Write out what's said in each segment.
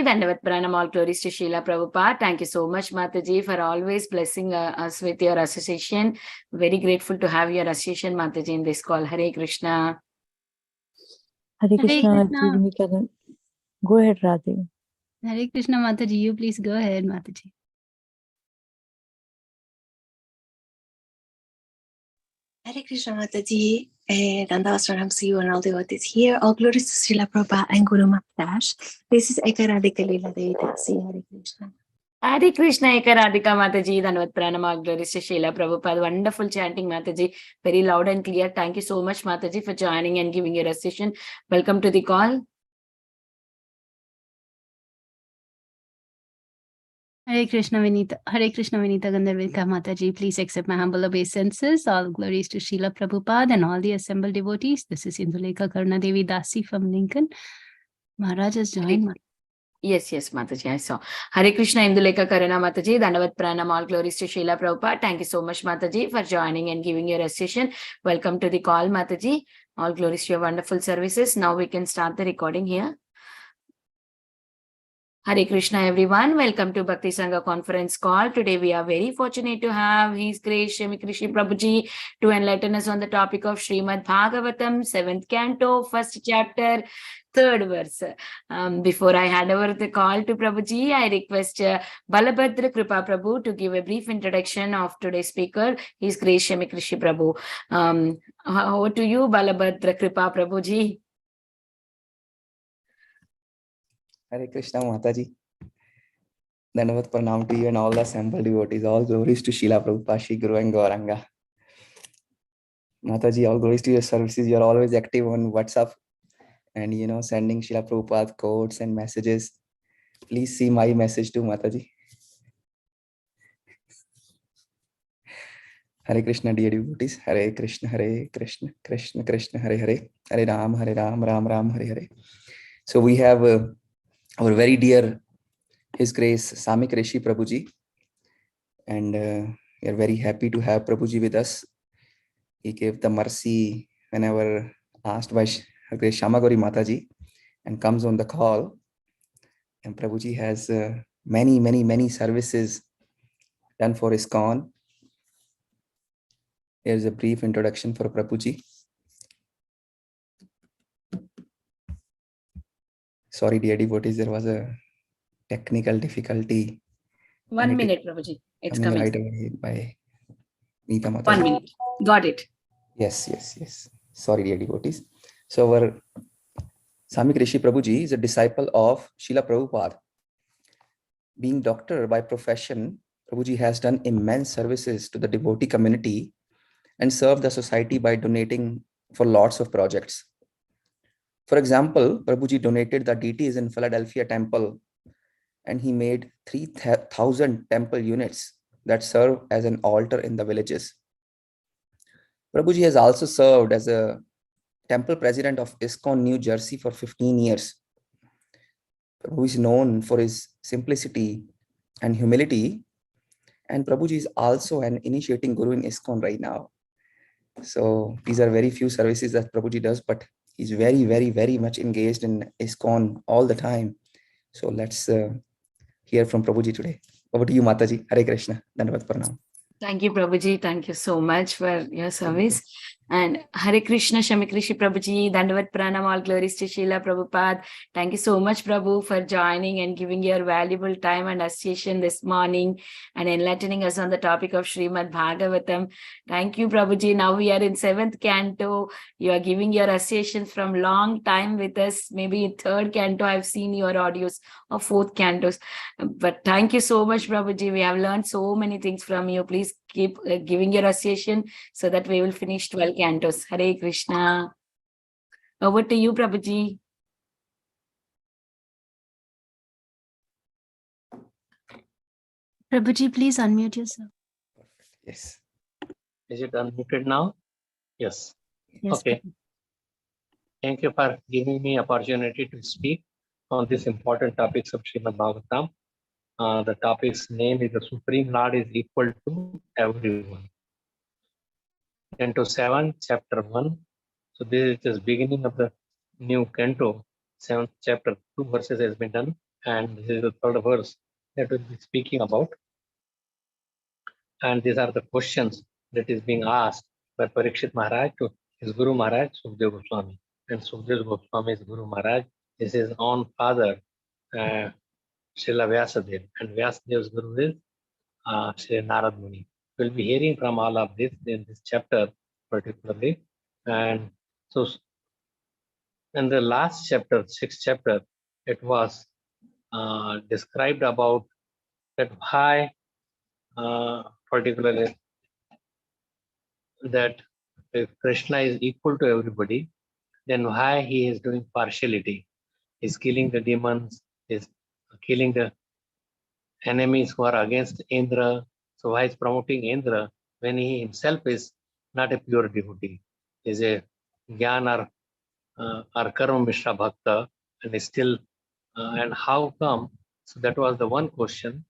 Mataji. Dandavat Pranam, all glories to Srila Prabhupada. Thank you so much, Mataji, for always blessing us with your association. Very grateful to have your association, Mataji, in this call. Hare Krishna. Hare Krishna. Go ahead, Radhe. Hare Krishna, Mataji. You please go ahead, Mataji. Hare Krishna, Mataji. Dandavasranam to you and all devotees here. All glories to Srila Prabhupada and Guru Maharaj. This is Ekaradika Leela Devi Dasi. Hare Krishna. Hare Krishna, Ekaradika Mataji. Dandavat Pranam, all glories to Srila Prabhupada. Wonderful chanting, Mataji. Very loud and clear. Thank you so much, Mataji, for joining and giving your association. Welcome to the call. Hare Krishna Vinita Gandharvika Mataji, please accept my humble obeisances. All glories to Srila Prabhupada and all the assembled devotees. This is Indulekha Karuna Devi Dasi from Lincoln. Maharaj has joined. Yes, Mataji, I saw. Hare Krishna, Indulekha Karuna Mataji. Dandavat Pranam, all glories to Srila Prabhupada. Thank you so much, Mataji, for joining and giving your association. Welcome to the call, Mataji. All glories to your wonderful services. Now we can start the recording here. Hare Krishna, everyone. Welcome to Bhakti Sangha conference call. Today we are very fortunate to have His Grace Samik Rishi Prabhuji to enlighten us on the topic of Srimad Bhagavatam, 7th canto, 1st chapter, 3rd verse. Before I hand over the call to Prabhuji, I request Balabhadra Kripa Prabhu to give a brief introduction of today's speaker, His Grace Samik Rishi Prabhu. Over to you, Balabhadra Kripa Prabhuji. Hare Krishna Mataji. Dandavat Pranam to you and all the assembled devotees. All glories to Srila Prabhupada, Shri Guru and Gauranga. Mataji, all glories to your services. You are always active on WhatsApp and sending Srila Prabhupada quotes and messages. Please see my message too, Mataji. Hare Krishna, dear devotees. Hare Krishna, Krishna Krishna, Hare Hare. Hare Ram, Ram Ram, Hare Hare. So we have our very dear His Grace Samik Rishi Prabhuji, and we are very happy to have Prabhuji with us. He gave the mercy whenever asked by Her Grace Shamagori Mataji and comes on the call. And Prabhuji has many services done for ISKCON. Here's a brief introduction for Prabhuji. Sorry, dear devotees, there was a technical difficulty. 1 minute, Prabhuji. It's coming. Right away by Neeta Mataji. 1 minute. Got it. Yes. Sorry, dear devotees. So our Samik Rishi Prabhuji is a disciple of Srila Prabhupada. Being doctor by profession, Prabhuji has done immense services to the devotee community and served the society by donating for lots of projects. For example, Prabhuji donated the deities in Philadelphia temple, and he made 3,000 temple units that serve as an altar in the villages. Prabhuji has also served as a temple president of ISKCON New Jersey for 15 years. Prabhu is known for his simplicity and humility, and Prabhuji is also an initiating guru in ISKCON right now. So these are very few services that Prabhuji does, but he's very much engaged in ISKCON all the time. So let's hear from Prabhuji today. Over to you, Mataji. Hare Krishna. Dandavat Pranam. Thank you, Prabhuji. Thank you so much for your service. And Hare Krishna, Samik Rishi Prabhuji, Dandavat Pranam, all glories to Srila Prabhupada. Thank you so much, Prabhu, for joining and giving your valuable time and association this morning and enlightening us on the topic of Srimad Bhagavatam. Thank you, Prabhuji. Now we are in 7th canto. You are giving your associations from long time with us. Maybe in 3rd canto, I've seen your audios or 4th cantos. But thank you so much, Prabhuji. We have learned so many things from you. Please keep giving your association so that we will finish 12 cantos. Hare Krishna. Over to you, Prabhuji. Prabhuji, please unmute yourself. Yes. Is it unmuted now? Yes. Yes, Okay. Prabhuji. Thank you for giving me opportunity to speak on this important topics of Srimad Bhagavatam. The topic's name is the Supreme Lord is equal to everyone. Canto 7, chapter 1. So this is just beginning of the new canto. 7th chapter, 2 verses has been done. And this is the third verse that we'll be speaking about. And these are the questions that is being asked by Parikshit Maharaj to his Guru Maharaj, Sukdev Goswami. And Sukdev Goswami's Guru Maharaj is his own father, Srila Vyasadeva. And Vyasadev's Guru is Sri Narad Muni. We'll be hearing from all of this in this chapter particularly. And so in the last chapter, sixth chapter, it was described about that why particularly that if Krishna is equal to everybody, then why he is doing partiality? He's killing the demons, is killing the enemies who are against Indra. So why is promoting Indra when he himself is not a pure devotee? Is a Gyan or Karma Mishra Bhakta, and is still and how come? So that was the one question.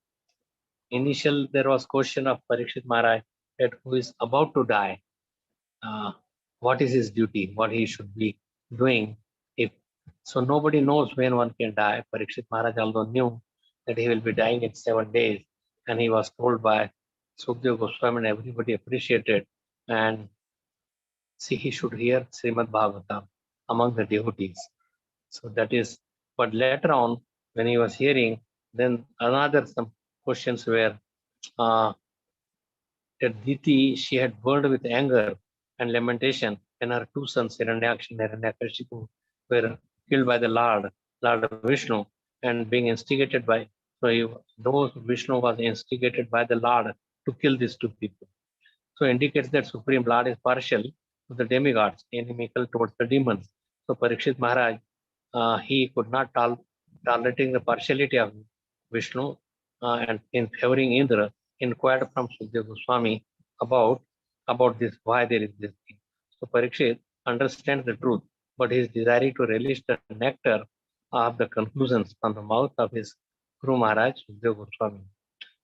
Initial there was question of Parikshit Maharaj that who is about to die, what is his duty, what he should be doing. If so, nobody knows when one can die. Parikshit Maharaj although knew that he will be dying in 7 days, and he was told by Sukdev Goswami and everybody appreciated, and see he should hear Srimad Bhagavatam among the devotees. So that is, but later on when he was hearing, then another some questions were that Diti, she had burned with anger and lamentation, and her two sons, Hiranyaksha and Hiranyakashipu, were killed by the Lord Vishnu, and being instigated by, so those Vishnu was instigated by the Lord to kill these two people. So indicates that Supreme Lord is partial to the demigods, inimical towards the demons. So Parikshit Maharaj, he could not tolerating the partiality of Vishnu and in favoring Indra, inquired from Sukdev Goswami about this, why there is this thing. So Parikshit understands the truth, but he is desiring to relish the nectar of the conclusions from the mouth of his Guru Maharaj, Sukdev Goswami.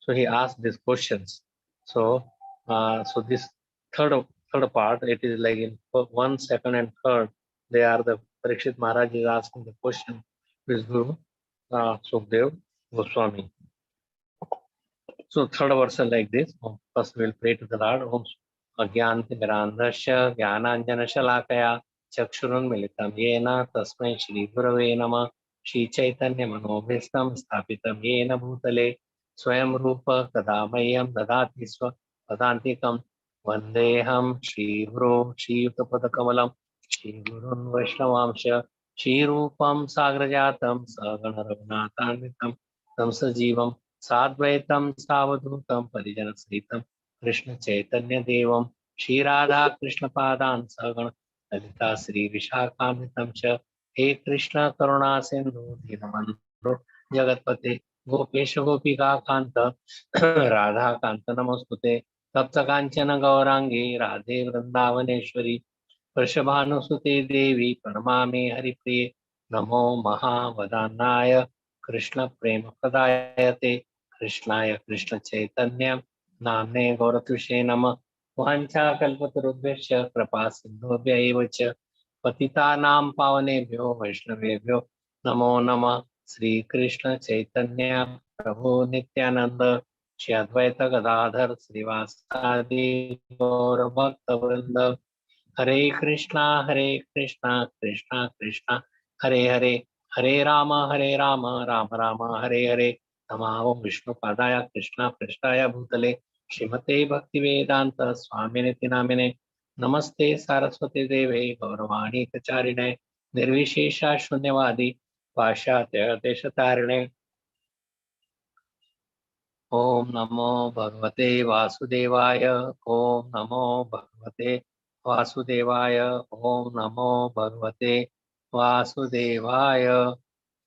So he asked these questions. So so this third part, it is like in 1, 2, and 3, they are the Parikshit Maharaj is asking the question to his Guru Sukdev Goswami. So third verse like this. First we'll pray to the Lord. Om Agyantimirandhasya Jnananjana Shalakaya Chakshurun Militam Yena Tasmai Shri Gurave Namah Shri Chaitanya Manobhistam Sthapitam Yena Bhutale Swayam Rupa Kadamayam Dadati Swa Padantikam Vandeham Shri Guru Shri Yuktapadakkamalam Shri Gurun Vaishnavamsha Shri Rupam Sagrajatam Sagana Raghunathanvitam Tam Sajivam Sadvaitam Savadutam Parijana Sahitam Krishna Chaitanya Devam Shri Radha Krishna Padan Sagana Lalita Sri Vishakamitam Cha He Krishna Karuna Sindhu Dinamandro Jagatpate Gopesha Gopika Kanta Radha Kanta Namaskute Tapta Kanchana Gaurangi Radhe Vrindavaneshwari Vrishabhanusute Devi Pranamami Haripriye Namo Mahavadannaya Krishna Prema Pradayate Krishnaya Krishna Chaitanya Namne Gauratushe Nama Vancha Kalpatarubhyasya Kripa Sindhubhya eva cha Patitanam Pavanebhyo Vaishnavebhyo Namo Nama Sri Krishna Chaitanya Prabhu Nityananda Shri Advaita Gadadhar Srivasadi Gaura Bhakta Vrinda Hare Krishna Krishna Krishna Hare Hare Hare Rama Rama Rama Hare Hare Namo Vishnu Padaya Krishna Prasthaya Bhutale Srimate Bhaktivedanta Swaminiti Namine Namaste Saraswati Deve Gauravani Kacharine Nirvishesha Shunyavadi Pashatya Deshatarine Om Namo Bhagavate Vasudevaya Om Namo Bhagavate Vasudevaya Om Namo Bhagavate Vasudevaya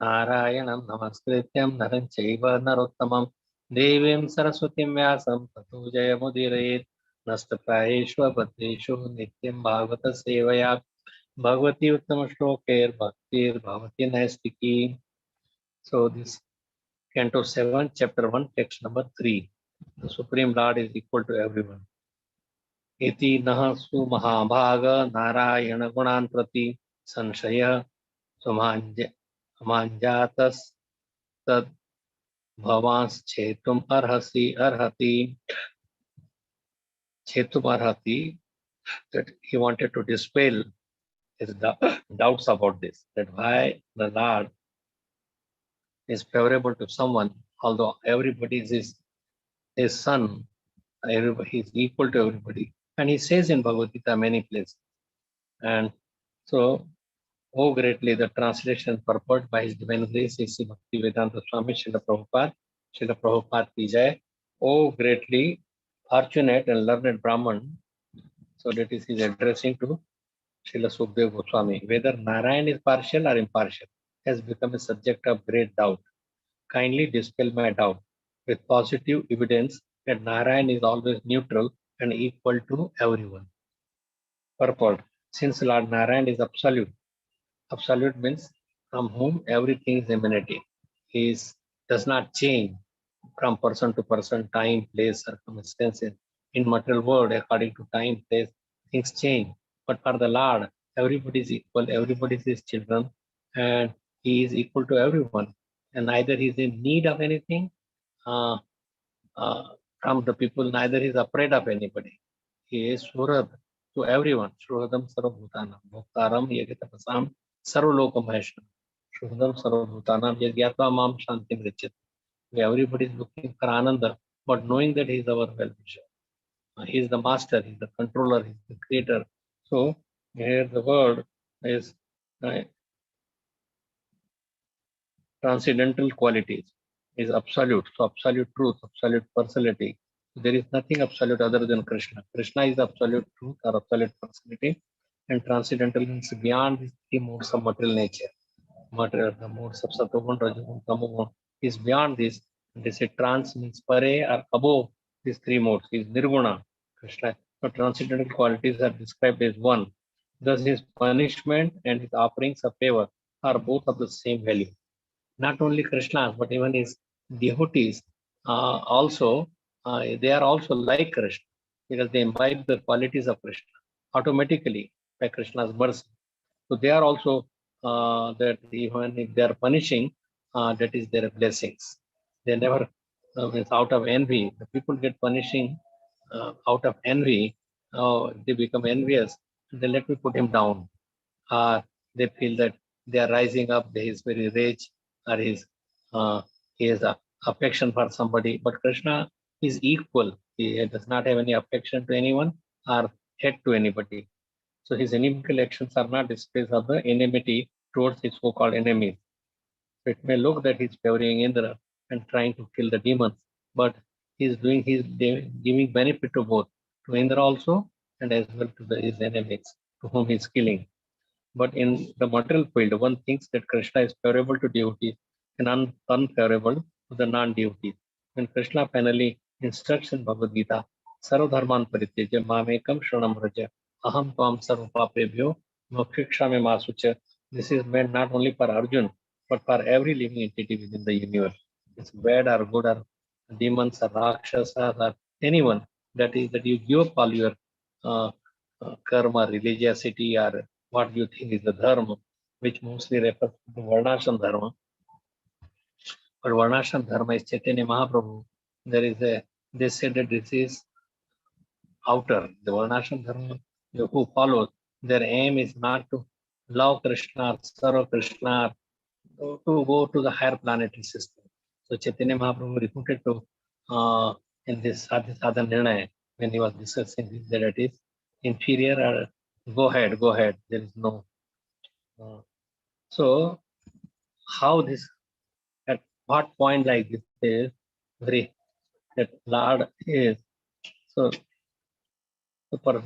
Narayanam Namaskrityam Naram Chaiva Narottamam Devim Saraswatim Vyasam Tato Jayamudirayet Nastapayeshva Bhateshu Nityam Bhagavata Sevaya Bhagavati Uttama Shloker Bhaktir Bhavati Naistiki. So this Canto 7, Chapter 1, Text number 3. The Supreme Lord is equal to everyone. Iti nahasu mahabhaga narayana gunantrati sanshaya samanjatas tad bhavans chetum arhati, chetum arhati, that he wanted to dispel his doubts about this, that why the Lord is favorable to someone, although everybody is his son, everybody, he is equal to everybody. And he says in Bhagavad Gita many places. And so, oh greatly, the translation purport by His Divine Grace is Bhakti Vedanta Swami Srila Prabhupada, Srila Prabhupada ki jai. Oh greatly fortunate and learned Brahman. So that is his addressing to Srila Sukdev Goswami. Whether Narayan is partial or impartial has become a subject of great doubt. Kindly dispel my doubt with positive evidence that Narayan is always neutral and equal to everyone. Purport. Since Lord Narayan is absolute, absolute means from whom everything is emanating. He does not change from person to person, time, place, circumstances. In material world, according to time, place, things change. But for the Lord, everybody is equal, everybody is his children, and he is equal to everyone. And neither he is in need of anything uh, from the people, neither he is afraid of anybody. He is Surad to everyone. Surhadam Sarvabhutanam. Bhoktaram Yagatapasam Sarvalokamahesham. Surhadam Sarvabhutanam Yagyatva Mam Shantim Richit. Everybody is looking for Ananda, but knowing that he is our well-wisher. He is the master, he is the controller, he is the creator. So here the word is transcendental qualities, is absolute. So absolute truth, absolute personality. There is nothing absolute other than Krishna. Krishna is absolute truth or absolute personality, and transcendental means beyond these three modes of material nature. Material, the modes of Sattvagun, Rajagun, Tamagun is beyond this. They say trans means pare or above these three modes. Is Nirguna, Krishna. So transcendental qualities are described as one. Thus his punishment and his offerings of favor are both of the same value. Not only Krishna, but even his devotees they are also like Krishna because they imbibe the qualities of Krishna automatically by Krishna's mercy. So they are also that even if they are punishing, that is their blessings. They never it's out of envy. The people get punishing out of envy. They become envious. They let me put him down. They feel that they are rising up. He is very rich, or he has a affection for somebody. But Krishna is equal. He does not have any affection to anyone or hate to anybody. So his inimical actions are not displays of the enmity towards his so-called enemies. So it may look that he's favoring Indra and trying to kill the demons, but he's giving benefit to both, to Indra also, and as well to his enemies, to whom he's killing. But in the material field, one thinks that Krishna is favorable to devotees and unfavorable to the non-devotees. When Krishna finally instructs in Bhagavad Gita, Sarvadharman Parityaja Mamekam Shranam Raja Aham Tvam Sarvapapebhyo Mokshikshame Masucha. This is meant not only for Arjun, but for every living entity within the universe. It's bad or good or demons or rakshasas or anyone, that is that you give up all your karma, religiosity, or what you think is the dharma, which mostly refers to Varnashram dharma. But Varnashram dharma is Chaitanya Mahaprabhu. They said that this is outer. The Varnashram dharma, who follows, their aim is not to love Krishna, serve Krishna, to go to the higher planetary system. So Chaitanya Mahaprabhu reported to in this Sadhan Nirnaya, when he was discussing this, that it is inferior or go ahead. There is no. So how this, at what point like this is very, that Lord is, so for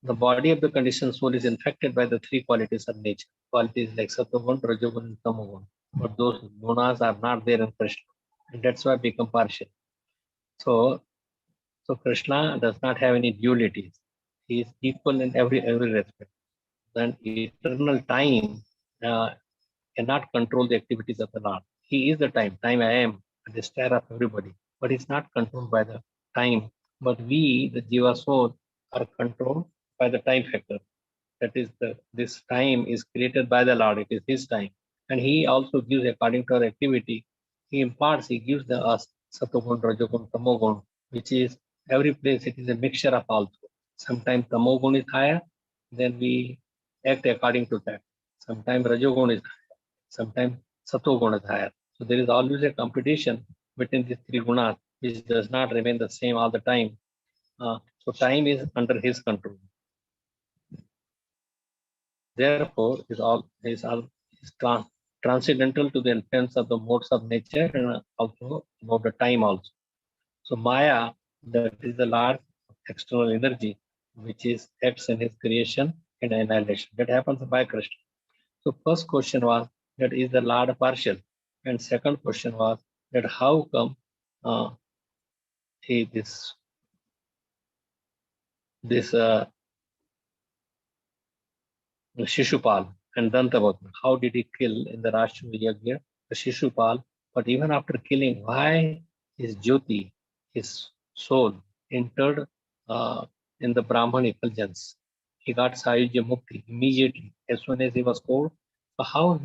the body of the conditioned soul is infected by the three qualities of nature. Qualities like Sattvagun, Rajagun, and Tamagun. But those gunas are not there in Krishna. And that's why become partial. So Krishna does not have any dualities. He is equal in every respect. And eternal time cannot control the activities of the Lord. He is the time. Time I am, the destroyer of everybody. But it's not controlled by the time. But we, the Jiva soul, are controlled by the time factor. That is, this time is created by the Lord. It is His time. And he also gives according to our activity. He imparts, he gives the us Satogun, Rajogun, Tamogun, which is every place it is a mixture of all. Sometimes Tamogun is higher, then we act according to that. Sometimes Rajogun is higher, sometimes Satogun is higher. So there is always a competition between these three gunas, which does not remain the same all the time. So time is under his control. Therefore, is transcendental to the influence of the modes of nature and also about the time also. So Maya, that is the large external energy, which is acts in his creation and annihilation. That happens by Krishna. So first question was that is the Lord partial, and second question was that how come this Shishupal and Dantavatra, how did he kill in the Rashtriya Yajna the Shishupal? But even after killing, why his Jyoti, his soul, entered in the Brahman effulgence? He got Sayujya Mukti immediately as soon as he was told. So how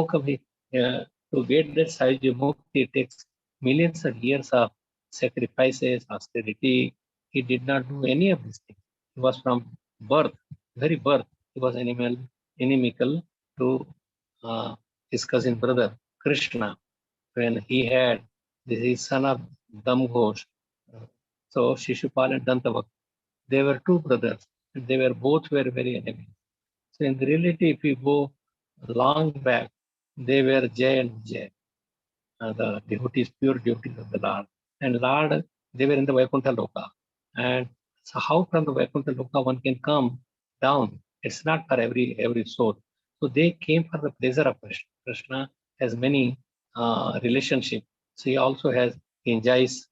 come he to get that Sayujya Mukti takes millions of years of sacrifices, austerity. He did not do any of these things. He was from birth, very birth. He was inimical to his cousin brother Krishna when he had this son of Damghosh. So Shishupal and Dantavak, they were two brothers. And they were both very enemies. So in reality, if you go long back, they were Jay and Jay, the devotees, pure devotees of the Lord. And Lord, they were in the Vaikuntha Loka. And so how from the Vaikuntha Loka one can come down? It's not for every soul. So they came for the pleasure of Krishna. Krishna has many relationships. So he also has, he enjoys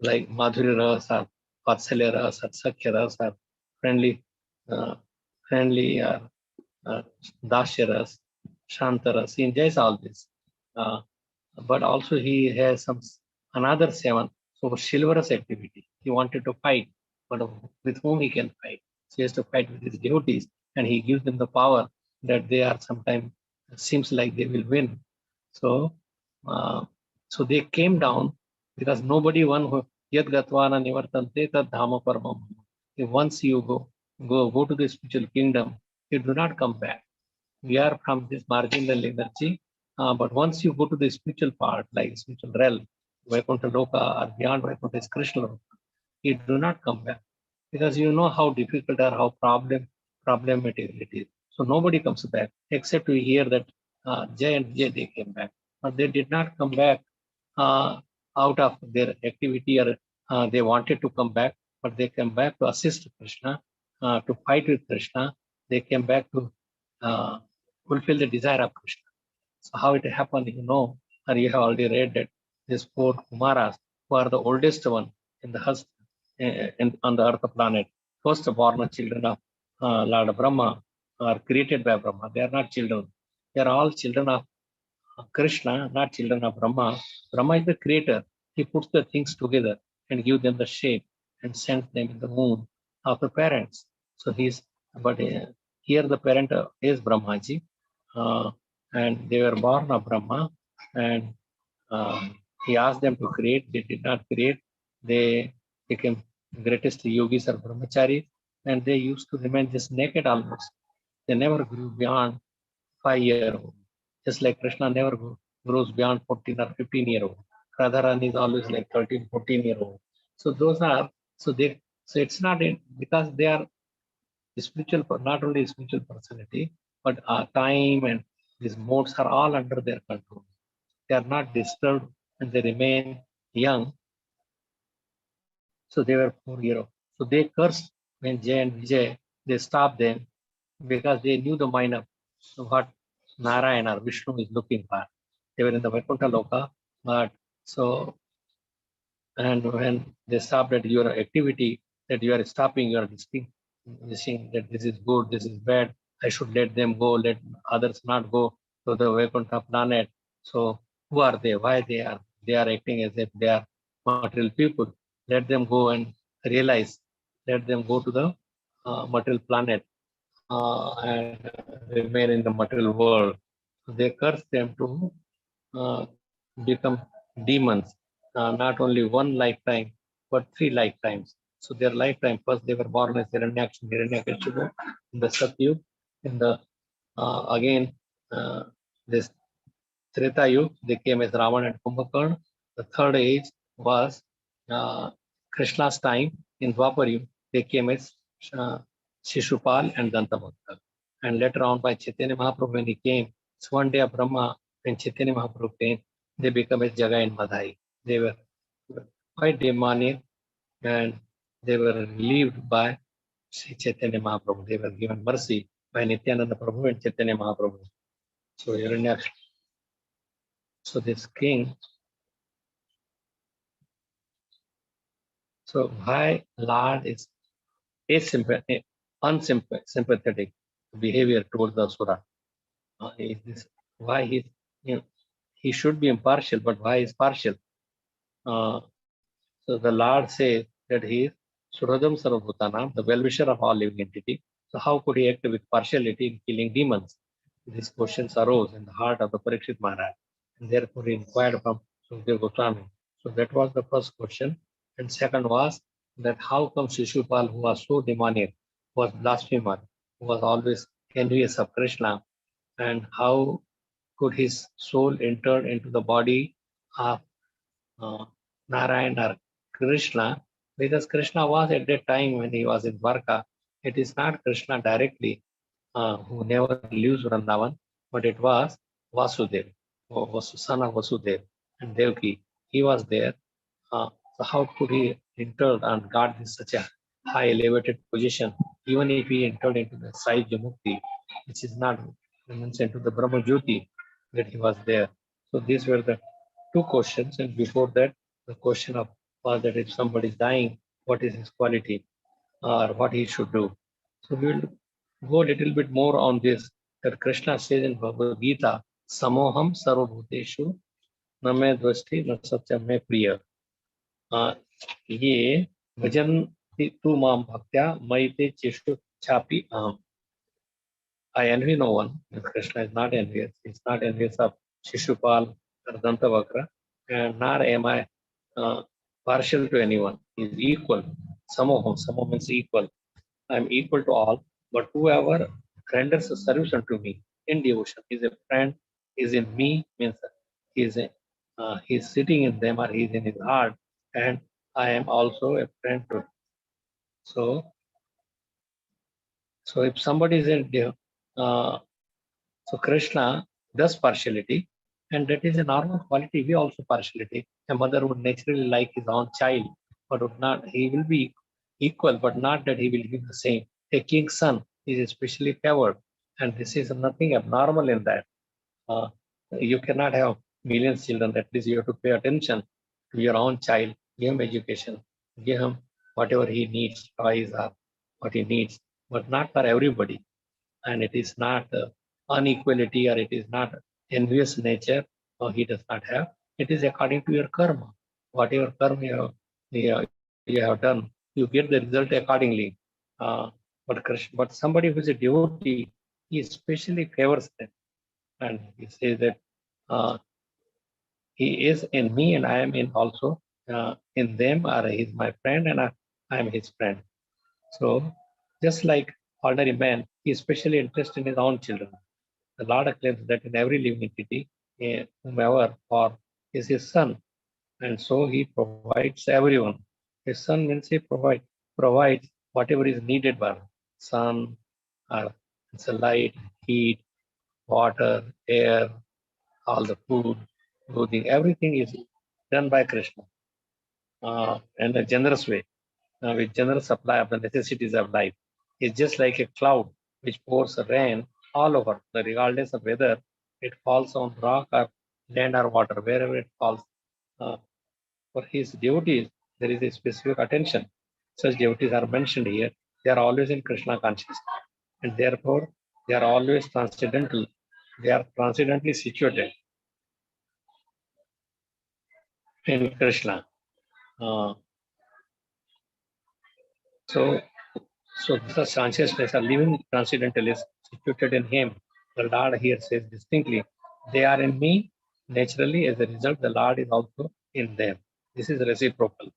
like Madhuri Ras or Vatsalya Ras or Sakhya Ras or friendly Dasya Ras, Shanta Ras. He enjoys all this. But also he has some another 7. So chivalrous activity. He wanted to fight, but with whom he can fight? So he has to fight with his devotees, and he gives them the power that they are sometimes seems like they will win. So so they came down because nobody won who yad gatvana nivartante tad dhama paramam. If once you go to the spiritual kingdom, you do not come back. We are from this marginal energy, but once you go to the spiritual part, like spiritual realm, Vaikuntha Loka or beyond Vaikuntha is Krishna Loka, you do not come back because you know how difficult or how problematic it is. So nobody comes back except we hear that Jay and Jay they came back, but they did not come back out of their activity or they wanted to come back, but they came back to assist Krishna, to fight with Krishna. They came back to fulfill the desire of Krishna. So how it happened, you know, or you have already read that these 4 Kumaras, who are the oldest one in the husband, on the earth planet, first born children of Lord Brahma are created by Brahma. They are not children. They are all children of Krishna, not children of Brahma. Brahma is the creator. He puts the things together and gives them the shape and sends them in the womb of the parents. So but here the parent is Brahmaji, and they were born of Brahma, and he asked them to create. They did not create. They became greatest yogis or brahmacharis, and they used to remain just naked almost. They never grew beyond 5-year-old. Just like Krishna never grows beyond 14 or 15-year-old. Radharani is always like 13, 14-year-old. So those are, so it's not because they are spiritual, not only spiritual personality, but time and these modes are all under their control. They are not disturbed and they remain young. So they were 4-year-old. So they cursed when Jay and Vijay, they stopped them because they knew the mind of what Narayana or Vishnu is looking for. They were in the Vaikuntha Loka, but so, and when they stopped at your activity, that you are stopping, you are distinguishing that this is good, this is bad, I should let them go, let others not go to the Vaikuntha planet. So who are they? Why they are? They are acting as if they are material people. Let them go and realize. Let them go to the material planet. and remain in the material world. They curse them to become demons, not only one lifetime, but 3 lifetimes. So their lifetime, first they were born as Hiranyakashipu in the Satyug, in the again this Treta Yuga, they came as Ravan and Kumbhakarna. The third age was Krishna's time. In Dwapar Yuga, they came as Shishupal and Dantabhakta. And later on by Chaitanya Mahaprabhu when he came, so one day of Brahma, when Chaitanya Mahaprabhu came, they became as Jagai and Madhai. They were quite demonic and they were relieved by Sri Chaitanya Mahaprabhu. They were given mercy by Nityananda Prabhu and Chaitanya Mahaprabhu. So Hiranyaksha. So this king, so why Lord is unsympathetic behavior towards the Asura? Is this why he should be impartial, but why is partial? So the Lord says that he is Suradam Sarvabhutanam, the well-wisher of all living entity. So how could he act with partiality in killing demons? These questions arose in the heart of the Parikshit Maharaj, and therefore he inquired from Sukadeva Goswami. So that was the first question. And second was that how come Shishupal, who was so demoniac, was blasphemer, who was always envious of Krishna, and how could his soul enter into the body of Narayan or Krishna, because Krishna was at that time when he was in Dwarka, it is not Krishna directly who never leaves Vrindavan, but it was Vasudev, son of Vasudev and Devaki. He was there. So how could he enter and got this such a high elevated position, even if he entered into the Sai Jamukti, which is not mentioned to the Brahma Jyoti, that he was there. So these were the two questions, and before that, the question of was that if somebody is dying, what is his quality or what he should do. So we will go a little bit more on this, that Krishna says in Bhagavad Gita, Samoham Sarvabhuteshu Name Dvasti Nasatyam Me Priya. Ye Bhajan Tu Mam Bhaktya Maite Cheshu Chapi Aham. I envy no one. Krishna is not envious. He is not envious of Shishupal or Dantavakra, and nor am I partial to anyone. He is equal. Samoham. Samo means equal. I am equal to all, but whoever renders a service unto me in devotion is a friend, is in me, means he is sitting in them or he is in his heart, and I am also a friend to him. So if somebody is in so Krishna does partiality, and that is a normal quality. We also partiality. A mother would naturally like his own child, but would not. He will be equal, but not that he will give the same. A king's son is especially favored, and this is nothing abnormal in that. You cannot have millions of children. At least you have to pay attention to your own child. Give him education. Give him whatever he needs, toys or what he needs, but not for everybody. And it is not unequality or it is not envious nature, or he does not have. It is according to your karma. Whatever karma you have done, you get the result accordingly. But somebody who is a devotee, he especially favors them. And he says that he is in me and I am in also in them, or he is my friend and I am his friend. So just like ordinary man, he is especially interested in his own children. The Lord claims that in every living entity, whomever or is his son, and so he provides everyone. His son means he provides whatever is needed by sun, it's a light, heat, water, air, all the food, clothing, everything is done by Krishna in a generous way, with generous supply of the necessities of life. It's just like a cloud which pours rain all over, regardless of whether it falls on rock or land or water, wherever it falls. For his devotees, there is a specific attention. Such devotees are mentioned here. They are always in Krishna consciousness, and therefore they are always transcendental. They are transcendently situated in Krishna. So So such consciousness, a living transcendental is situated in him. The Lord here says distinctly, they are in me. Naturally, as a result, the Lord is also in them. This is reciprocal.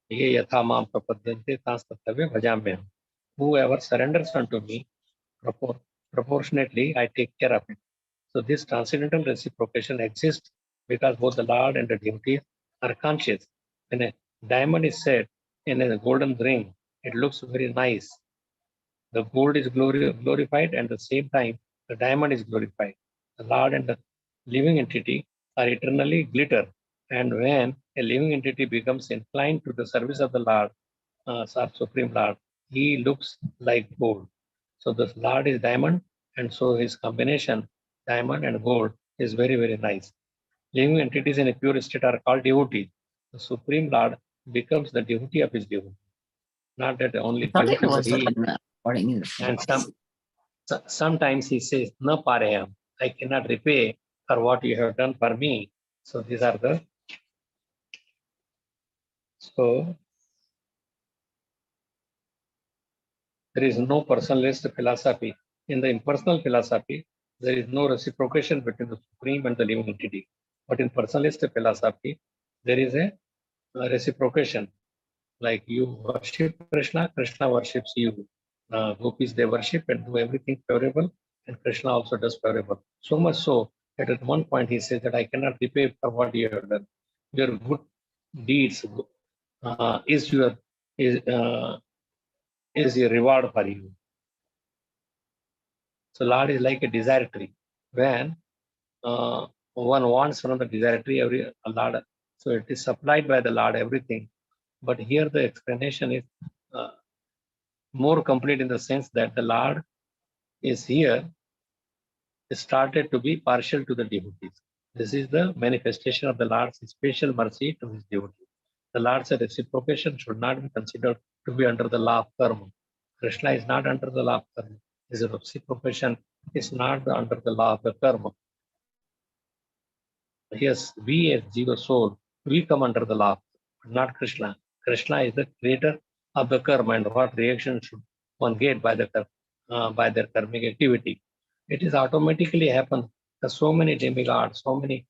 Ye yatha mam prapadyante tas tattve bhajamyaham. Whoever surrenders unto me, proportionately, I take care of it. So this transcendental reciprocation exists because both the Lord and the devotee are conscious. When a diamond is set in a golden ring, it looks very nice. The gold is glorified, and at the same time, the diamond is glorified. The Lord and the living entity are eternally glitter. And when a living entity becomes inclined to the service of the Lord, our Supreme Lord, he looks like gold. So the Lord is diamond, and so his combination, diamond and gold, is very, very nice. Living entities in a pure state are called devotees. The Supreme Lord becomes the devotee of his devotee. Not that only devotee, but he, and sometimes he says, "Na parayam, I cannot repay for what you have done for me." So these are the, so there is no personalist philosophy. In the impersonal philosophy, there is no reciprocation between the Supreme and the living entity. But in personalist philosophy, there is a reciprocation. Like you worship Krishna, Krishna worships you. Gopis, they worship and do everything favorable, and Krishna also does favorable. So much so that at one point he says that I cannot repay for what you have done. Your good deeds is your is a reward for you. So Lord is like a desire tree. When one wants from the desire tree, Lord, so it is supplied by the Lord everything. But here the explanation is more complete in the sense that the Lord is here started to be partial to the devotees. This is the manifestation of the Lord's special mercy to his devotees. The Lord's reciprocation should not be considered to be under the law of karma. Krishna is not under the law of karma. His reciprocation is not under the law of the karma. Yes, we as Jiva soul, we come under the law, but not Krishna. Krishna is the creator of the karma, and what reaction should one get by their karmic activity. It is automatically happen. There's so many demigods, so many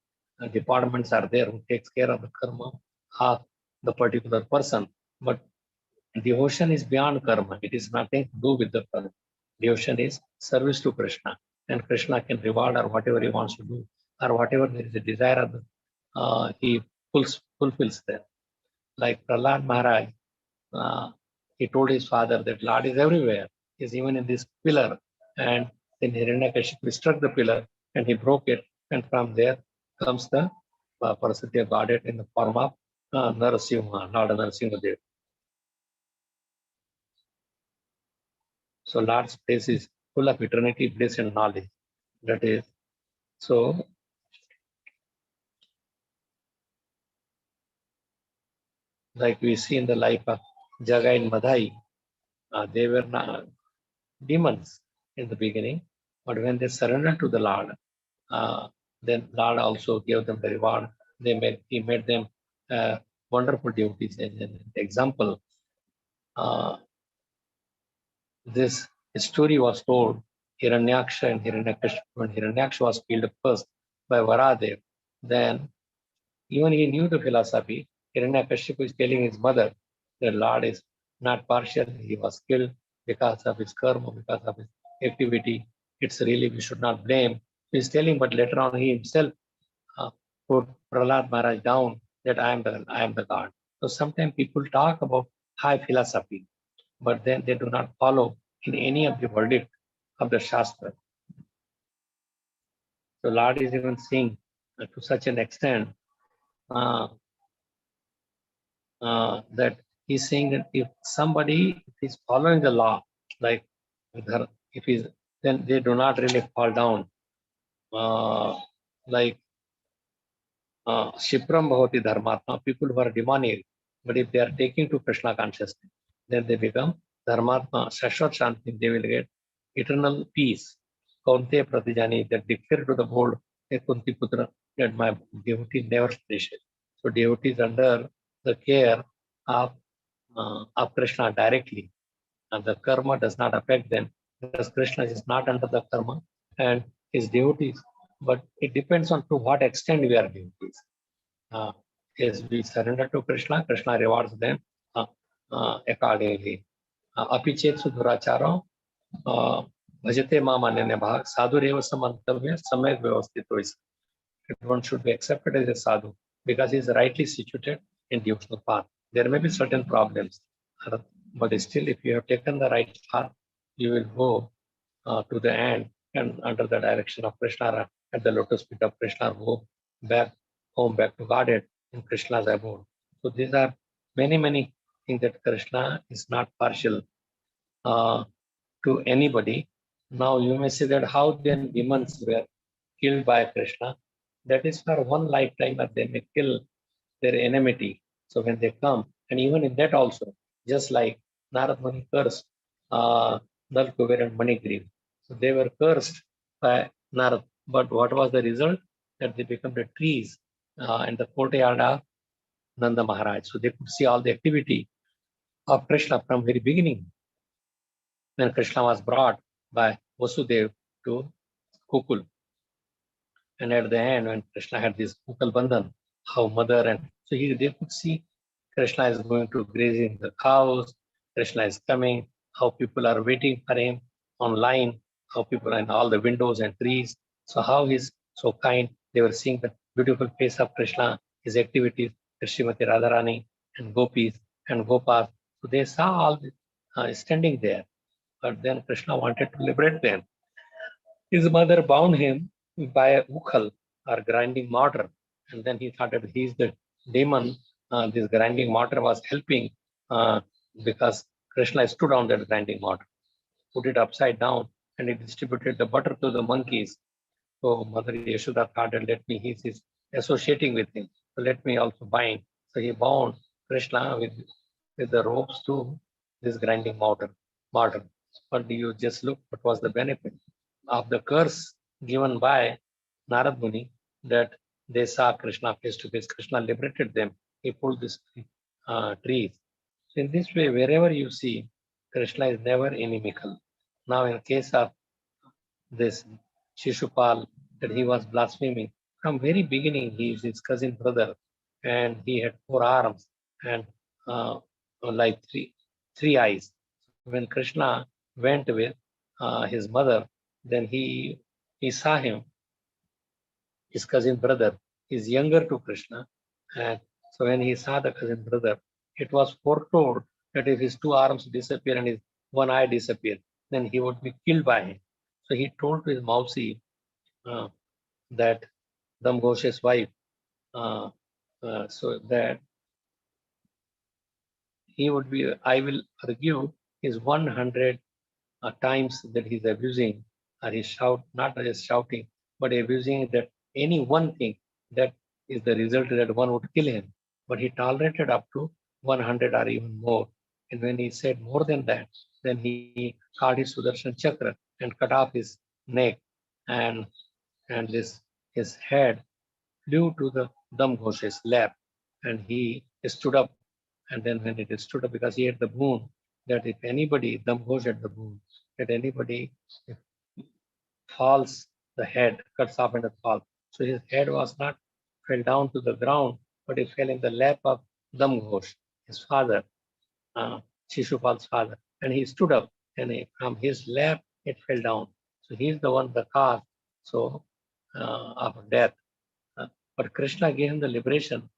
departments are there who takes care of the karma of the particular person. But devotion is beyond karma. It is nothing to do with the karma. Devotion is service to Krishna, and Krishna can reward or whatever he wants to do, or whatever there is a desire of he fulfills them. Like Prahlad Maharaj, he told his father that Lord is everywhere. He is even in this pillar. And then Hiranyakashipu struck the pillar and he broke it. And from there comes the Parasati of Godhead in the form of Narasimha, Lord Narasimha Dev. So Lord's place is full of eternity, bliss, and knowledge. That is, so like we see in the life of Jagai and Madhai, they were not demons in the beginning, but when they surrendered to the Lord, then Lord also gave them the reward. He made them wonderful devotees. As an example, this story was told, Hiranyaksha and Hiranyakashipu. When Hiranyaksha was killed first by Varadev, then even he knew the philosophy. Hiranyakashipu is telling his mother that Lord is not partial. He was killed because of his karma, because of his activity. It's really, we should not blame. He's telling, but later on he himself put Prahlad Maharaj down that I am the God. So sometimes people talk about high philosophy, but then they do not follow in any of the verdict of the Shastra. So Lord is even saying to such an extent that he's saying that if somebody is following the law, like if he's, then they do not really fall down. Like Shipram Bhavati Dharmatma, people who are demoniac, but if they are taking to Krishna consciousness, then they become Dharmatma, Shashwat Shanti, they will get eternal peace. Kaunte Pratijani, that declare to the world, Kunti Putra, that my devotee never perishes. So devotee is under the care of Krishna directly. the karma does not affect them because Krishna is not under the karma and his devotees. But it depends on to what extent we are devotees. As we surrender to Krishna, Krishna rewards them accordingly. Apichet suduracharo bhajate mamanyane bhag sadhureva samantavya samayat vyavastito is. One should be accepted as a sadhu because he is rightly situated in devotional path. There may be certain problems, but still, if you have taken the right path, you will go to the end and under the direction of Krishna, at the lotus feet of Krishna, go back home, back to Godhead in Krishna's abode. So these are many things that Krishna is not partial to anybody. Now you may say that how then demons were killed by Krishna. That is for one lifetime, but they may kill their enmity. So when they come, and even in that also, just like Narad Muni cursed Dal Kuber and Manigriv. So they were cursed by Narad. But what was the result? That they become the trees in the courtyard of Nanda Maharaj. So they could see all the activity of Krishna from very beginning. When Krishna was brought by Vasudev to Kukul. And at the end, when Krishna had this Kukal Bandhan, how mother and so they could see Krishna is going to grazing the cows, Krishna is coming, how people are waiting for him online, how people are in all the windows and trees. So how he's so kind. They were seeing the beautiful face of Krishna, his activities, Srimati Radharani and Gopis and Gopas. So they saw all this, standing there. But then Krishna wanted to liberate them. His mother bound him by a ukhal or grinding mortar. And then he thought that he's the demon. This grinding mortar was helping because Krishna stood on that grinding mortar, put it upside down, and he distributed the butter to the monkeys. So Mother Yashoda thought that he's associating with him. So let me also bind. So he bound Krishna with the ropes to this grinding mortar. But you just look what was the benefit of the curse given by Narad Muni that they saw Krishna face to face. Krishna liberated them. He pulled these trees. So in this way, wherever you see, Krishna is never inimical. Now, in case of this Shishupal, that he was blaspheming, from very beginning, he is his cousin brother, and he had 4 arms and like three eyes. When Krishna went with his mother, then he saw him, his cousin brother, is younger to Krishna. And so when he saw the cousin brother, it was foretold that if his 2 arms disappear and his 1 eye disappear, then he would be killed by him. So he told to his Mausi that Dam Ghoshe's wife, so that he would be, I will argue, is 100 times that he's abusing, or he's not just shouting, but abusing that any one thing that is the result that one would kill him. But he tolerated up to 100 or even more. And when he said more than that, then he caught his Sudarshan Chakra and cut off his neck, and his head flew to the Dam Ghoshe's lap, and he stood up. And then when it stood up, because he had the boon, that if anybody, Dam Ghosh had the boon, that anybody falls, the head cuts off and it falls. So his head was not fell down to the ground, but it fell in the lap of Dam Ghosh, his father, Shishupal's father. And he stood up, and from his lap it fell down. So he is the one, the cause, so of death. But Krishna gave him the liberation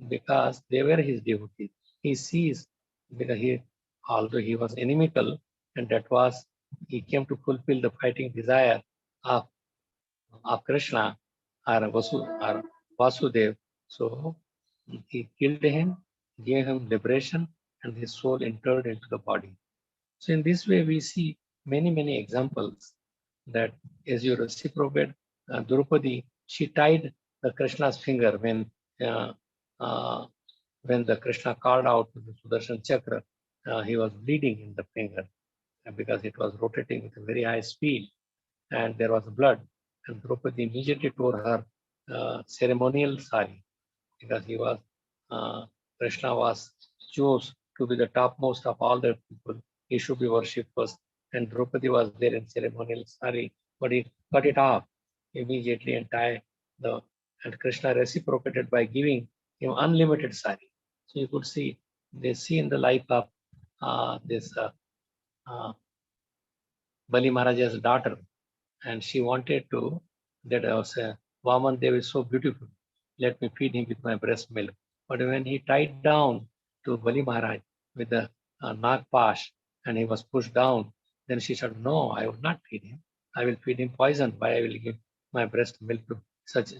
because they were his devotees. He sees, because although he was inimical, and that was, he came to fulfill the fighting desire of Krishna or Vasudev. So he killed him, gave him liberation, and his soul entered into the body. So in this way, we see many examples that, as you reciprocated, Draupadi, she tied the Krishna's finger when the Krishna called out the Sudarshan Chakra, he was bleeding in the finger because it was rotating with a very high speed, and there was blood. And Draupadi immediately tore her ceremonial sari, because Krishna was chose to be the topmost of all the people he should be worshipped first. And Draupadi was there in ceremonial sari, but he cut it off immediately and tied the. And Krishna reciprocated by giving him unlimited sari. So you could see, they see in the life of this Bali Maharaja's daughter, and she wanted to, that was Vaman Dev is so beautiful, let me feed him with my breast milk. But when he tied down to Bali Maharaj with the Nagpash and he was pushed down, then she said, no, I will not feed him. I will feed him poison. Why I will give my breast milk to such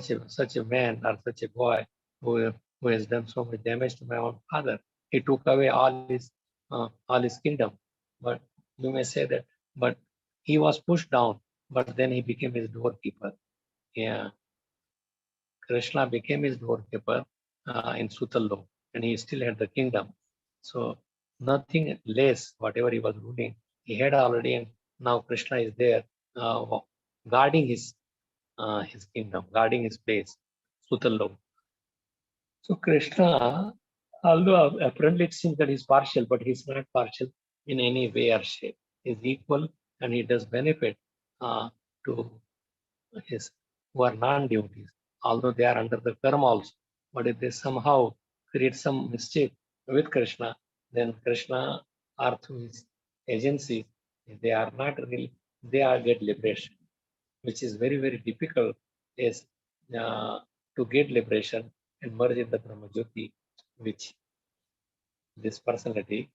a man or such a boy who has done so much damage to my own father. He took away all his kingdom. But you may say that, but he was pushed down, but then he became his doorkeeper. Yeah, Krishna became his doorkeeper in Sutallo, and he still had the kingdom. So nothing less, whatever he was ruling, he had already, and now Krishna is there guarding his kingdom, guarding his place, Sutallo. So Krishna, although apparently it seems that he's partial, but he's not partial in any way or shape. He's equal, and he does benefit to his who are non-devotees, although they are under the karma also. But if they somehow create some mischief with Krishna, then Krishna or through his agency, if they are not really, they are get liberation, which is very, very difficult is to get liberation and merge in the Brahma Jyoti, which this personality,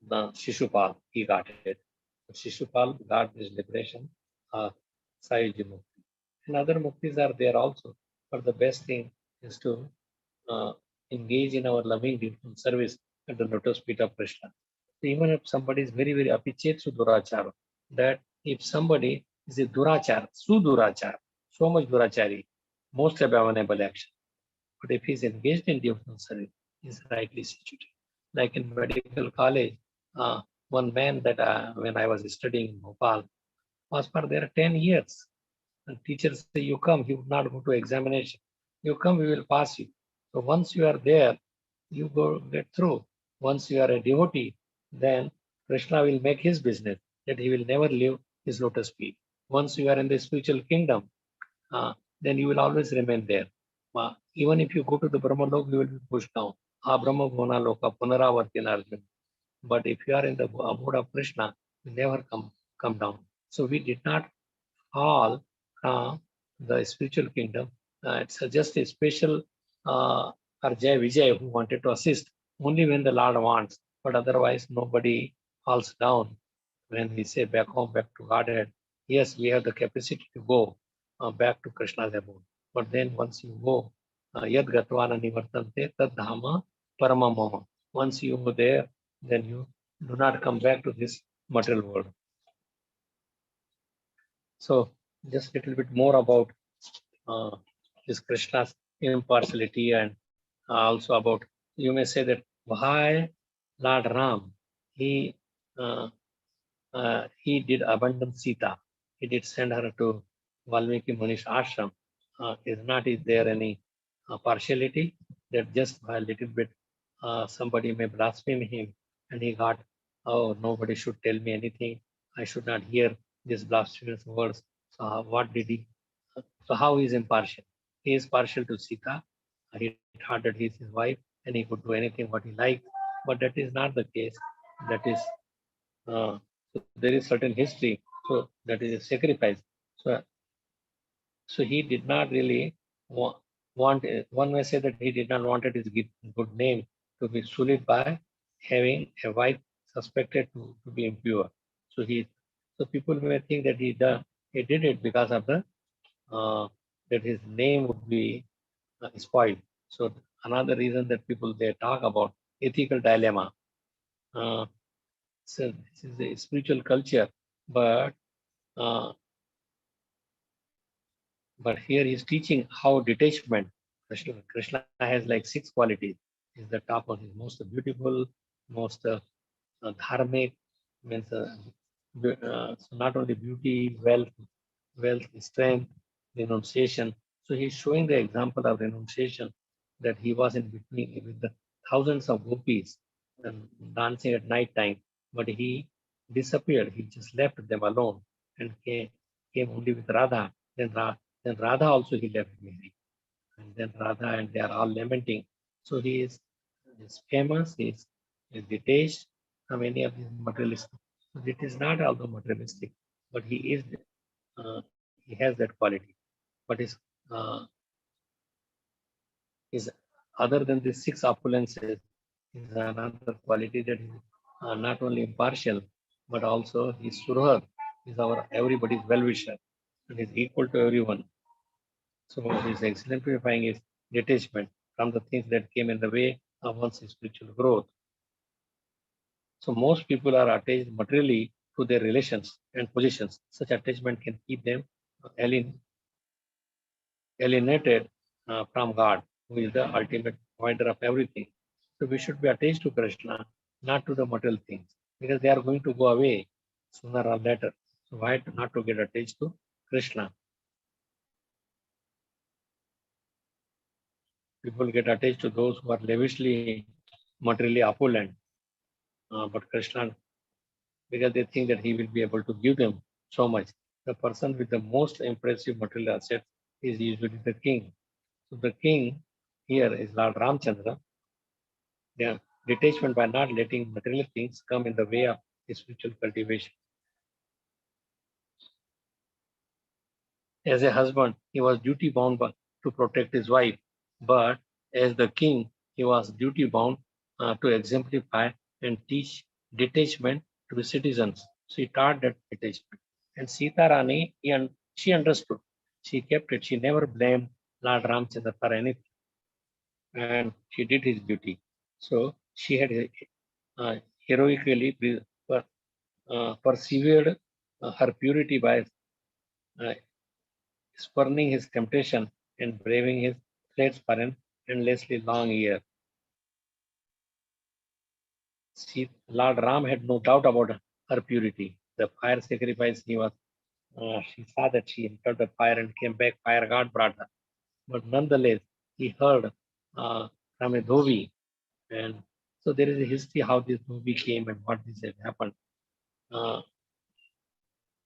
the Shishupal, he got it. Shishupal got this liberation of Sayuji Mukti. And other muktis are there also. But the best thing is to engage in our loving devotional service at the lotus feet of Krishna. So even if somebody is very, very apichetsu durachara, that if somebody is a durachar, sudurachar, so much durachari, most abominable action. But if he is engaged in devotional service, he is rightly situated. Like in medical college, one man that when I was studying in Bhopal was for there 10 years. And teachers say, you come, you will not go to examination. You come, we will pass you. So once you are there, you go get through. Once you are a devotee, then Krishna will make his business that he will never leave his lotus feet. Once you are in the spiritual kingdom, then you will always remain there. Even if you go to the Brahma Lok, you will be pushed down. Brahma Guna Loka Punaravartina Arjuna. But if you are in the abode of Krishna, you never come down. So we did not fall from the spiritual kingdom. It's just a special Arjay Vijay who wanted to assist only when the Lord wants, but otherwise nobody falls down. When we say back home, back to Godhead, yes, we have the capacity to go back to Krishna's abode. But then once you go, Yad Gatvana Nivartante Tad Dhama Paramamama. Once you go there, then you do not come back to this material world. So just a little bit more about this Krishna's impartiality, and also about, you may say that why Lord Ram, he did abandon Sita. He did send her to Valmiki Munish ashram. Is there any partiality that just by a little bit somebody may blaspheme him and he got, oh, nobody should tell me anything. I should not hear these blasphemous words. So what did he? So how he is impartial? He is partial to Sita. He thought that he is his wife and he could do anything what he liked. But that is not the case. That is, so there is certain history. So that is a sacrifice. So he did not really want, one may say that he did not want his good name to be sullied by having a wife suspected to be impure. So people may think that he did it because of the that his name would be spoiled. So another reason that people they talk about ethical dilemma. So this is a spiritual culture, but here he is teaching how detachment. Krishna has like 6 qualities. Is the top one. He's most beautiful, most dharmic, means so not only beauty, wealth, strength, renunciation. So he's showing the example of renunciation, that he was in between with the thousands of gopis, dancing at night time, but he disappeared. He just left them alone and came only with Radha. Then Radha also he left behind. And then Radha and they are all lamenting. So he is famous, he is detached from any of these materialistic. So it is not although materialistic, but he has that quality. But is other than these six opulences, is another quality that is not only impartial, but also his surah is our everybody's well-wisher and is equal to everyone. So his exemplifying is detachment from the things that came in the way of one's spiritual growth. So most people are attached materially to their relations and positions. Such attachment can keep them alienated from God, who is the ultimate provider of everything. So we should be attached to Krishna, not to the material things, because they are going to go away sooner or later. So why not to get attached to Krishna? People get attached to those who are lavishly materially opulent, but Krishna, because they think that he will be able to give them so much. The person with the most impressive material assets is usually the king. So the king here is Lord Ramchandra. Yeah, detachment by not letting material things come in the way of spiritual cultivation. As a husband, he was duty bound to protect his wife, but as the king, he was duty bound to exemplify and teach detachment to the citizens. So he taught that detachment. And Sita Rani, she understood. She kept it. She never blamed Lord Ramchandra for anything. And she did his duty. So she had heroically persevered her purity by uh, spurning his temptation and braving his threats for an endlessly long year. Lord Ram had no doubt about her purity. The fire sacrifice she saw that she entered the fire and came back, fire god brought her. But nonetheless, he heard from a dhobi. And so there is a history how this dhobi came and what this had happened.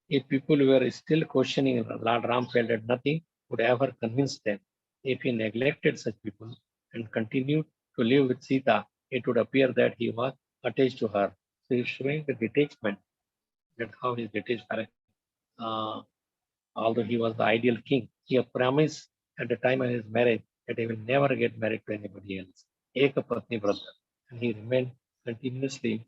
If people were still questioning, Lord Ram felt that nothing would ever convince them. If he neglected such people and continued to live with Sita, it would appear that he was attached to her. So he's showing the detachment, that how he's detached. Uh, Although he was the ideal king, he promised at the time of his marriage that he will never get married to anybody else. Eka Patni Vrata. And he remained continuously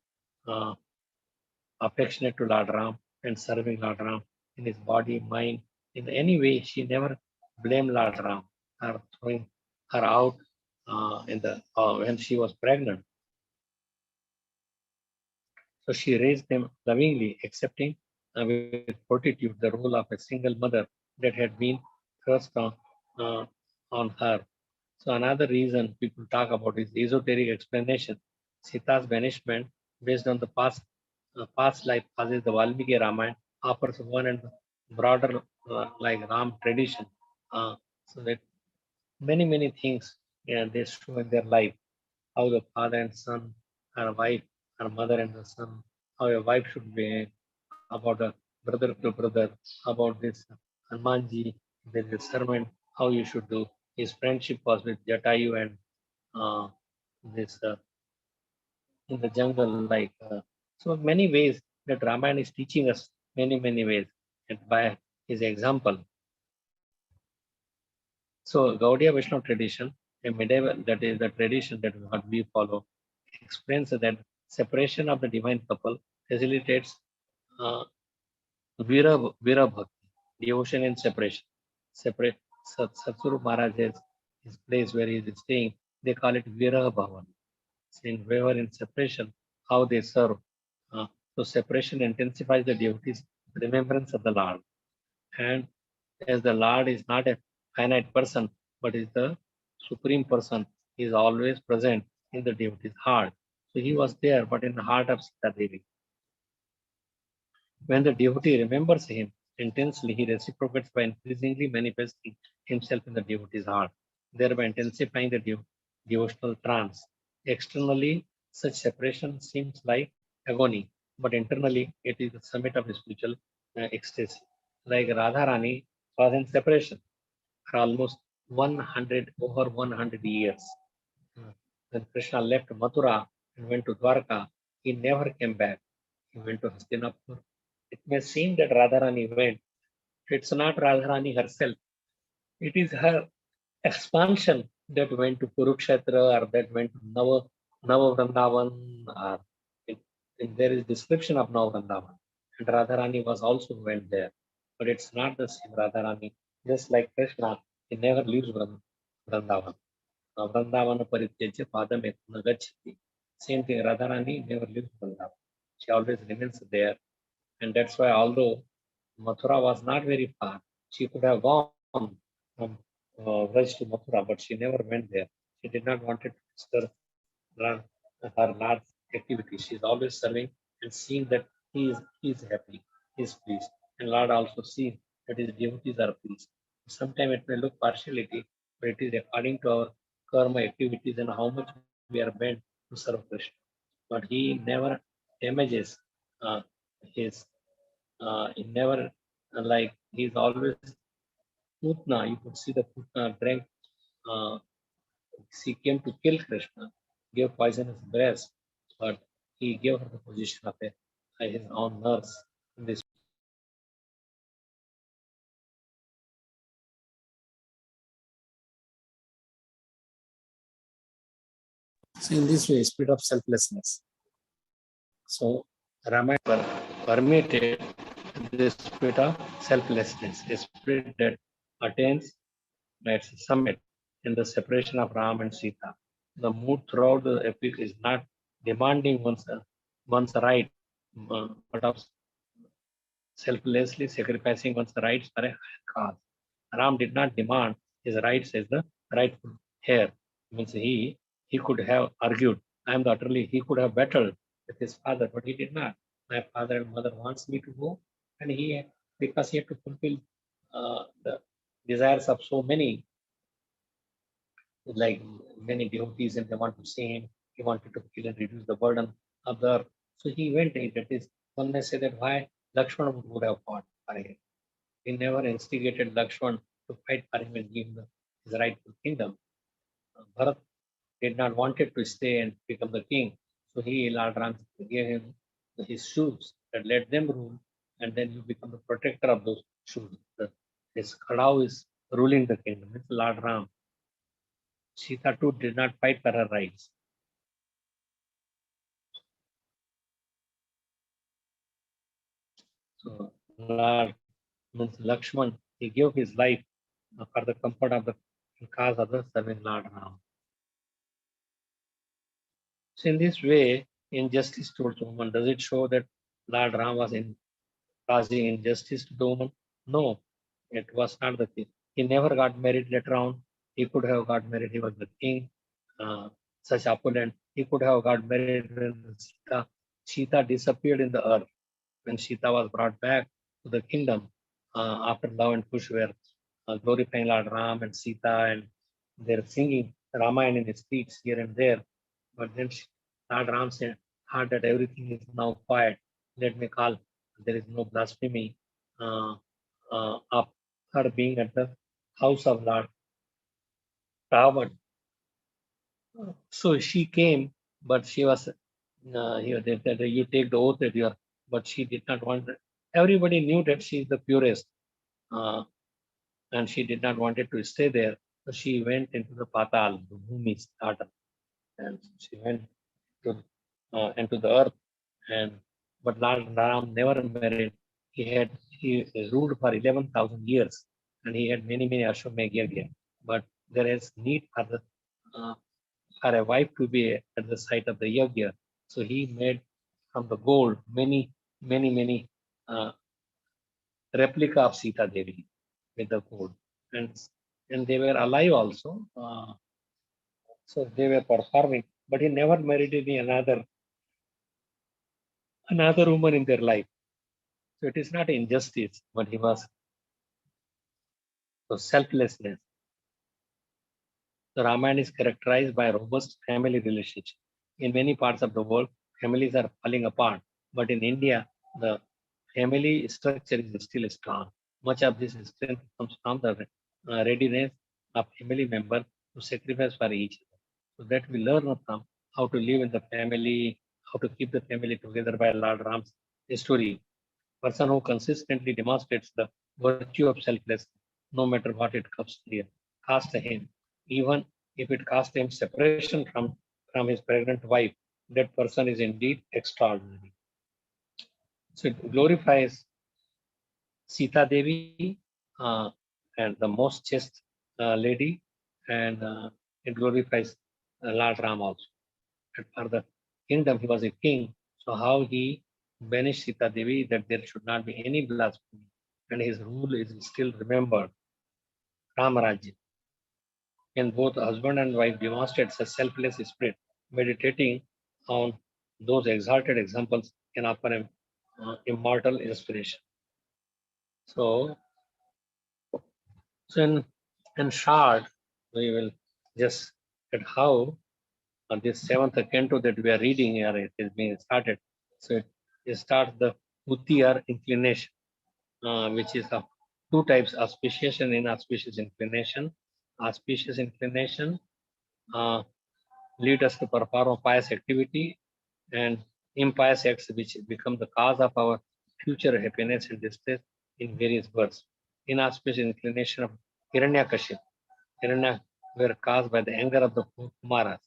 affectionate to Lord Ram and serving Lord Ram in his body, mind. In any way, she never blamed Lord Ram or throwing her out when she was pregnant. So she raised them lovingly, accepting with fortitude the role of a single mother that had been thrust uh, on her. So another reason people talk about is esoteric explanation. Sita's banishment, based on the past life causes the Valmiki Ramayana, offers one and broader like Ram tradition. So that many things they show in their life, how the father and son, her wife, her mother and the son, how a wife should behave, about a brother to brother, about this Hanumanji, there is a sermon, how you should do. His friendship was with Jatayu and uh, this in the jungle, like so many ways that Ramayana is teaching us many ways, and by his example. So Gaudiya Vaishnava tradition, a medieval, that is the tradition that what we follow, explains that separation of the divine couple facilitates uh, Vira Bhakti, devotion and separation. Separate Satsuru Maharaj has his place where he is staying, they call it Vira Bhavan. Saying wherever in separation, how they serve. Uh, so separation intensifies the devotee's remembrance of the Lord. And as the Lord is not a finite person, but is the supreme person, he is always present in the devotee's heart. So he was there, but in the heart of Sita Devi. When the devotee remembers him intensely, he reciprocates by increasingly manifesting himself in the devotee's heart, thereby intensifying the devotional trance. Externally, Such separation seems like agony, but internally it is the summit of spiritual ecstasy. Like Radharani was in separation for almost 100 years. When Krishna left Mathura and went to Dwarka, he never came back. He went to Hastinapur. It may seem that Radharani went. It's not Radharani herself. It is her expansion that went to Kurukshetra or that went to Nava Vrindavan. There is description of Nava Vrindavan. And Radharani was also went there. But it's not the same Radharani. Just like Krishna, he never leaves Vrindavan. Vrindavana Parityajya Padam Etna Gacchati. Same thing, Radharani never leaves Vrindavan. She always remains there. And that's why, although Mathura was not very far, she could have gone from Vraj to Mathura, but she never went there. She did not want to disturb her Lord's activity. She is always serving and seeing that he is happy, he is pleased. And Lord also sees that his devotees are pleased. Sometimes it may look partiality, but it is according to our karma activities and how much we are bent to serve Krishna. But he never damages his, he never, like, he's always Putna. You could see the Putna drank, she came to kill Krishna, gave poisonous breast, but he gave her the position of his own nurse in this. So in this way, spirit of selflessness. So Ramayana permitted the spirit of selflessness, a spirit that attains its summit in the separation of Ram and Sita. The mood throughout the epic is not demanding one's right, but of selflessly sacrificing one's rights for a higher cause. Ram did not demand his rights as the rightful heir. Means he could have argued, I am the utterly, he could have battled with his father, but he did not. My father and mother wants me to go, and because he had to fulfill the desires of so many, like many devotees, and they want to see him. He wanted to kill and reduce the burden of the earth. So he went. That is, one may say that why Lakshmana would have fought for him. He never instigated Lakshmana to fight for him and give him his rightful kingdom. Bharat did not wanted to stay and become the king. So Lord Ram gave him his shoes that let them rule, and then you become the protector of those shoes. His Khadao is ruling the kingdom. It's Lord Ram. Sita too did not fight for her rights. So Lord means Lakshman, he gave his life for the comfort of the cause of the serving Lord Ram. So in this way, injustice towards the woman, does it show that Lord Ram was causing injustice to the woman? No, it was not the case. He never got married later on. He could have got married. He was the king, such opulent. He could have got married when Sita disappeared in the earth. When Sita was brought back to the kingdom after Lava and Kush were glorifying Lord Ram and Sita, and they're singing Ramayana in the streets here and there. But then Lord Ram said, heard that everything is now quiet. Let me call. There is no blasphemy of her being at the house of Lord Ravan. So she came, but she was, you take the oath that you are, but she did not want that. Everybody knew that she is the purest, and she did not want to stay there. So she went into the Patal, the Bhumi's daughter, and she went into the earth. But Lord Ram never married. He ruled for 11,000 years, and he had many Ashwamedh yajna. But there is need for a wife to be at the site of the yajna. So he made from the gold many replica of Sita Devi with the gold, and they were alive also. So they were performing, but he never married another woman in their life. So it is not injustice, but he was so selflessness. The Ramayana is characterized by a robust family relationship. in many parts of the world, families are falling apart. But in India, the family structure is still strong. Much of this strength comes from the readiness of family members to sacrifice for each other. So that we learn from how to live in the family, how to keep the family together by Lord Ram's story. Person who consistently demonstrates the virtue of selflessness, no matter what it cost him, even if it cost him separation from his pregnant wife, that person is indeed extraordinary. So it glorifies Sita Devi and the most chaste lady, and it glorifies Lord Ram also. And for the kingdom, he was a king. So how he banished Sita Devi, that there should not be any blasphemy, and his rule is still remembered. Ramarajya. And both husband and wife demonstrate a selfless spirit, meditating on those exalted examples can offer immortal inspiration. So in short, we will just at how this seventh canto that we are reading here, it is being started. So it starts the buddhi or inclination, which is of two types: auspicious and inauspicious inclination. Auspicious inclination lead us to perform a pious activity, and impious acts which become the cause of our future happiness and distress in various births. Inauspicious inclination of Hiranyakashipu. Hiranya were caused by the anger of the Kumaras.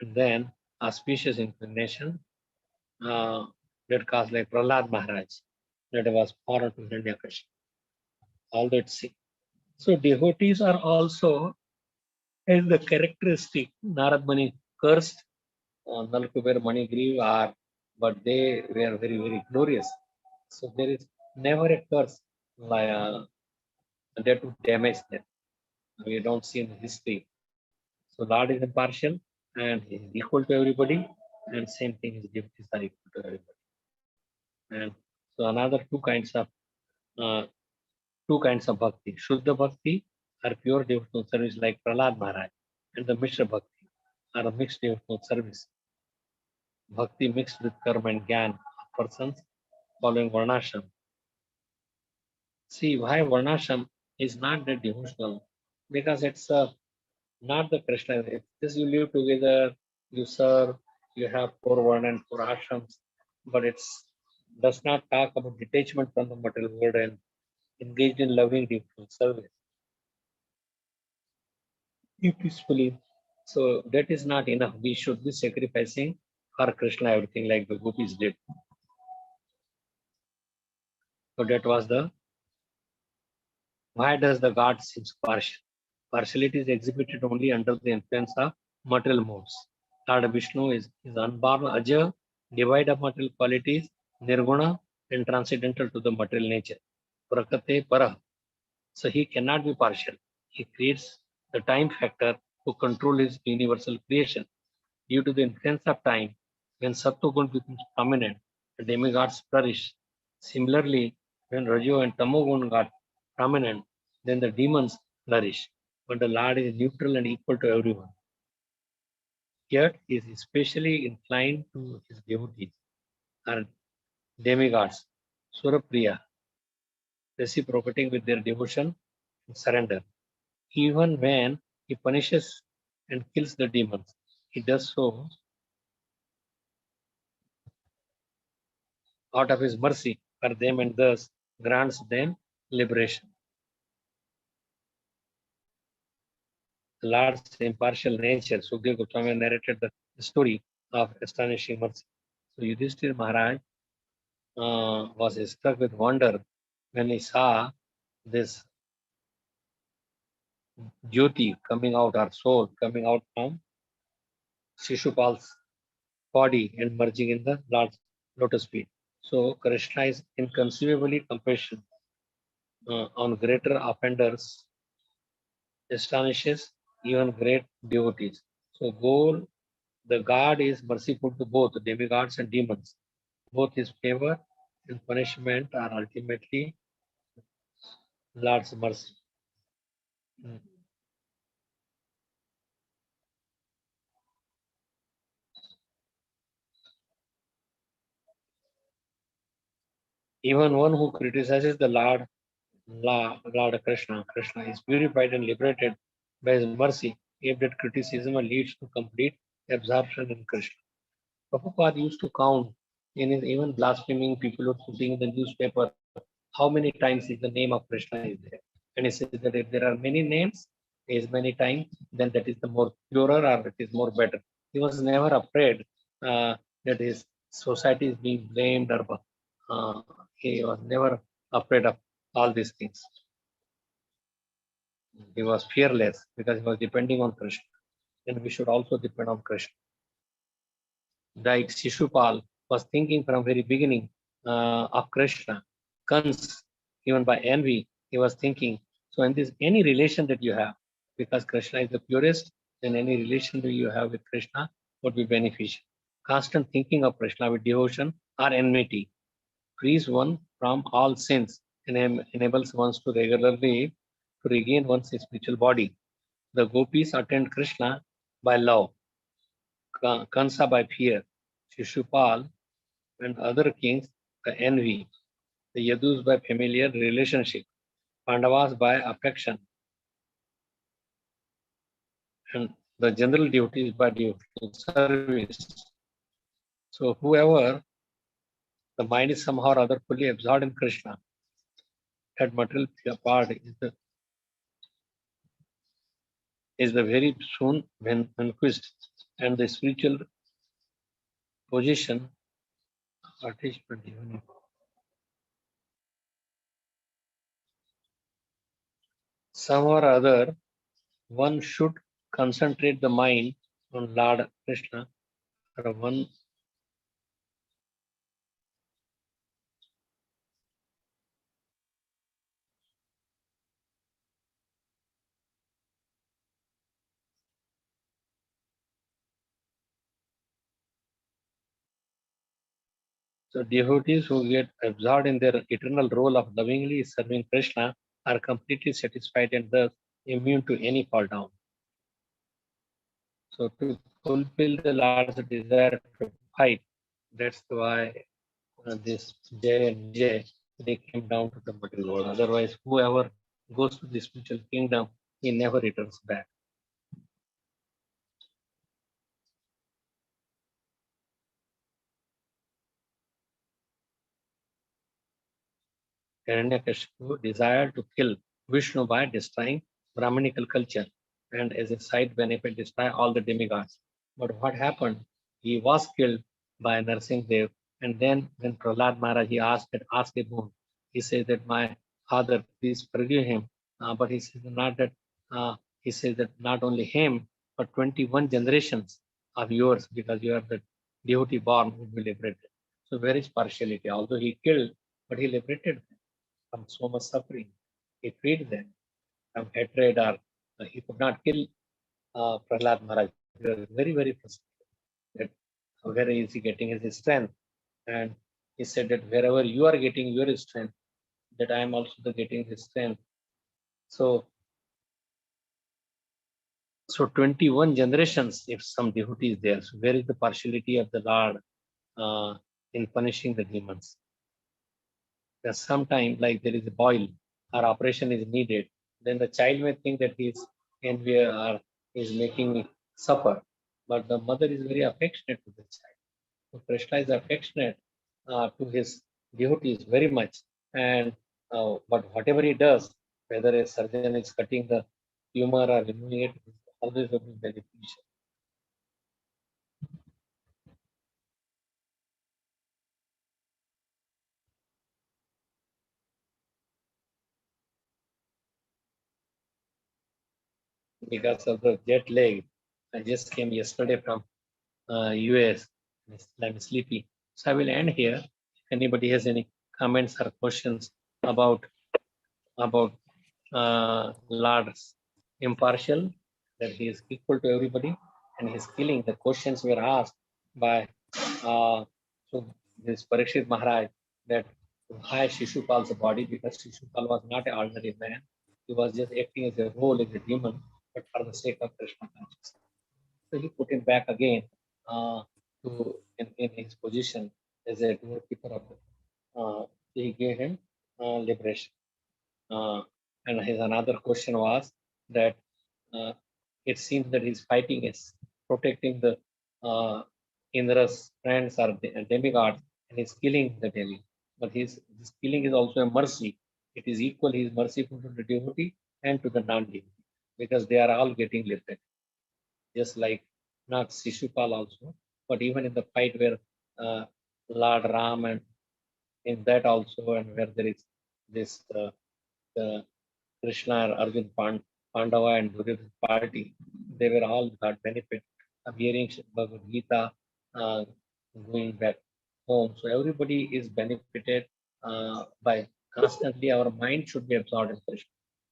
And then auspicious inclination that caused like Prahlad Maharaj, that was born to Hiranyakashipu. All that see. So devotees are also as the characteristic. Narad Muni cursed Nalkuber Manigriv are, but they were very, very glorious. So there is never a curse like, that would damage them. We don't see in history. So Lord is impartial and he is equal to everybody, and same thing is devotees are equal to everybody. And so another two kinds of bhakti. Shuddha bhakti are pure devotional service like Prahlad Maharaj, and the Mishra bhakti are a mixed devotional service. Bhakti mixed with karma and gyan of persons following varnashram. See why varnashram is not that devotional, because it's not the Krishna. It's just you live together, you serve, you have four varna and four ashrams, but it's does not talk about detachment from the material world and engaged in loving devotional service peacefully. So that is not enough. We should be sacrificing for Krishna everything like the gopis did. So that was the why does the God seems partial? Partiality is exhibited only under the influence of material modes. Lord Vishnu is unborn, aja, devoid of material qualities, nirguna, and transcendental to the material nature. Prakate para. So he cannot be partial. He creates the time factor to control his universal creation. Due to the influence of time, when Sattva Gun becomes prominent, the demigods flourish. Similarly, when Rajo and Tamo Gun got prominent, then the demons flourish. But the Lord is neutral and equal to everyone. Yet he is especially inclined to his devotees or demigods, Surapriya, reciprocating with their devotion and surrender. Even when he punishes and kills the demons, he does so out of his mercy for them and thus grants them liberation. The Lord's impartial nature, Sukdev Goswami narrated the story of astonishing mercy. So Yudhishthira Maharaj was struck with wonder when he saw this Jyoti coming out, or soul coming out from Shishupal's body and merging in the Lord's lotus feet. So Krishna is inconceivably compassionate on greater offenders, astonishes even great devotees. So the God is merciful to both demigods and demons. Both his favor and punishment are ultimately Lord's mercy. Even one who criticizes the Lord Krishna is purified and liberated by his mercy if that criticism leads to complete absorption in Krishna. Prabhupada used to count in his even blaspheming people were putting in the newspaper how many times is the name of Krishna is there. And he says that if there are many names, as many times, then that is the more purer or it is more better. He was never afraid that his society is being blamed or he was never afraid of all these things. He was fearless because he was depending on Krishna. And we should also depend on Krishna. Like Shishupal was thinking from very beginning of Krishna. Kans, even by envy, he was thinking. So in this, any relation that you have, because Krishna is the purest, then any relation that you have with Krishna would be beneficial. Constant thinking of Krishna with devotion or enmity frees one from all sins and enables one to regularly to regain one's spiritual body. The gopis attend Krishna by love, Kansa by fear, Shishupal and other kings by envy, the Yadus by familiar relationship, Pandavas by affection, and the general devotees by devotional service. So whoever the mind is somehow or other fully absorbed in Krishna, that material part is the very soon when conquest and the spiritual position attachment even. Somehow or other, one should concentrate the mind on Lord Krishna, or one so devotees who get absorbed in their eternal role of lovingly serving Krishna are completely satisfied and thus immune to any fall down. So to fulfill the Lord's desire to fight, that's why this Jay and Jay, they came down to the material world. Otherwise, whoever goes to the spiritual kingdom, he never returns back. Hiranyakashipu desired to kill Vishnu by destroying Brahmanical culture and as a side benefit destroy all the demigods. But what happened? He was killed by Narsimhadev, and then when Prahlad Maharaj he asked a boon, he said that my father, please forgive him. But he said not that he said that not only him, but 21 generations of yours, because you are the devotee born would be liberated. So where is partiality? Although he killed, but he liberated them from so much suffering. He freed them from hatred, or he could not kill Prahlad Maharaj. He was very, very frustrated. That where is he getting his strength? And he said that wherever you are getting your strength, that I am also getting his strength. So 21 generations, if some devotee is there, so where is the partiality of the Lord in punishing the demons? There's sometimes like there is a boil or operation is needed, then the child may think that he's envy or is making me suffer, but the mother is very affectionate to the child. So Krishna is affectionate to his devotees very much, and but whatever he does, whether a surgeon is cutting the tumor or removing it, always will be beneficial. Because of the jet lag, I just came yesterday from US. I'm sleepy. So I will end here. If anybody has any comments or questions about Lord's impartial, that he is equal to everybody, and his killing. The questions were asked by so this Parikshit Maharaj that why Shishupal's body, because Shishupal was not an ordinary man. He was just acting as a role as a demon, but for the sake of Krishna consciousness. So he put him back again in his position as a doorkeeper of the he gave him liberation. And his another question was that it seems that his fighting is protecting the Indra's friends or demigods, and he's killing the demi. But his killing is also a mercy. It is equal. He is merciful to the devotee and to the non-devotee, because they are all getting lifted. Just like not Shishupal also, but even in the fight where Lord Ram and in that also, and where there is this Krishna or Arjun Pandava and Duryodhana party, they were all got benefit of hearing Bhagavad Gita, going back home. So everybody is benefited by constantly our mind should be absorbed in Krishna.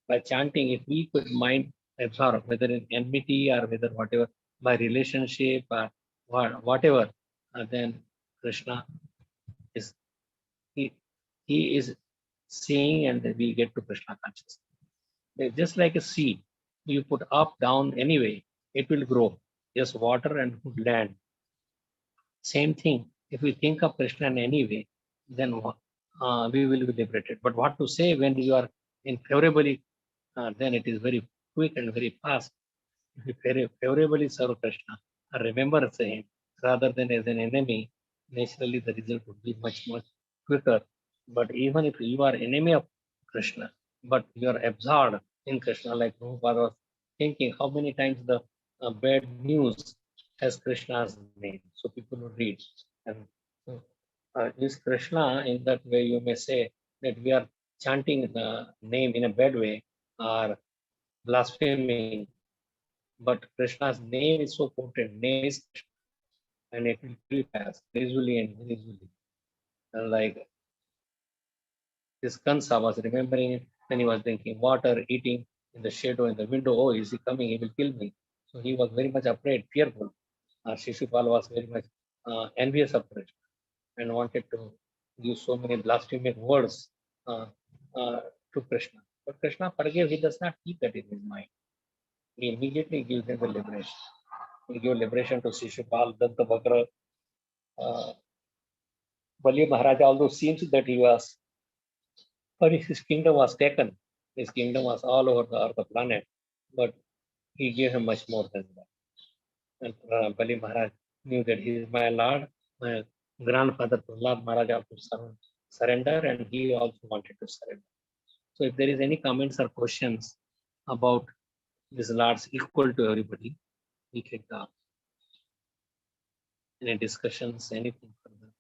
By chanting, if we could mind absorb, whether in enmity or whether whatever, by relationship or whatever, then Krishna is, he is seeing, and then we get to Krishna consciousness. It's just like a seed. You put up, down, anyway, it will grow. Just water and good land. Same thing. If we think of Krishna in any way, then we will be liberated. But what to say when you are in favorably, then it is very quick and very fast. If you favorably serve Krishna, or remember him rather than as an enemy, naturally the result would be much, much quicker. But even if you are enemy of Krishna, but you are absorbed in Krishna, like Prabhupada was thinking, how many times the bad news has Krishna's name, so people will read. And is Krishna, in that way you may say that we are chanting the name in a bad way or blaspheming, but Krishna's name is so potent, name is Krishna, and it will pass gradually and gradually. And like this Kansa was remembering it, then he was drinking water, eating in the shadow in the window. Oh, is he coming? He will kill me. So he was very much afraid, fearful. Shishupal was very much envious of Krishna and wanted to use so many blasphemic words to Krishna. But Krishna forgave, he does not keep that in his mind. He immediately gives him the liberation. He gave liberation to Shishupal, Danta Bhakra, Bali Maharaja, although seems that he was, but his kingdom was taken. His kingdom was all over the earth, planet, but he gave him much more than that. And Bali Maharaj knew that he is my Lord. My grandfather Prahlad Maharaj also surrender, and he also wanted to surrender. So if there is any comments or questions about this Lord's equal to everybody, we can any discussions, anything further.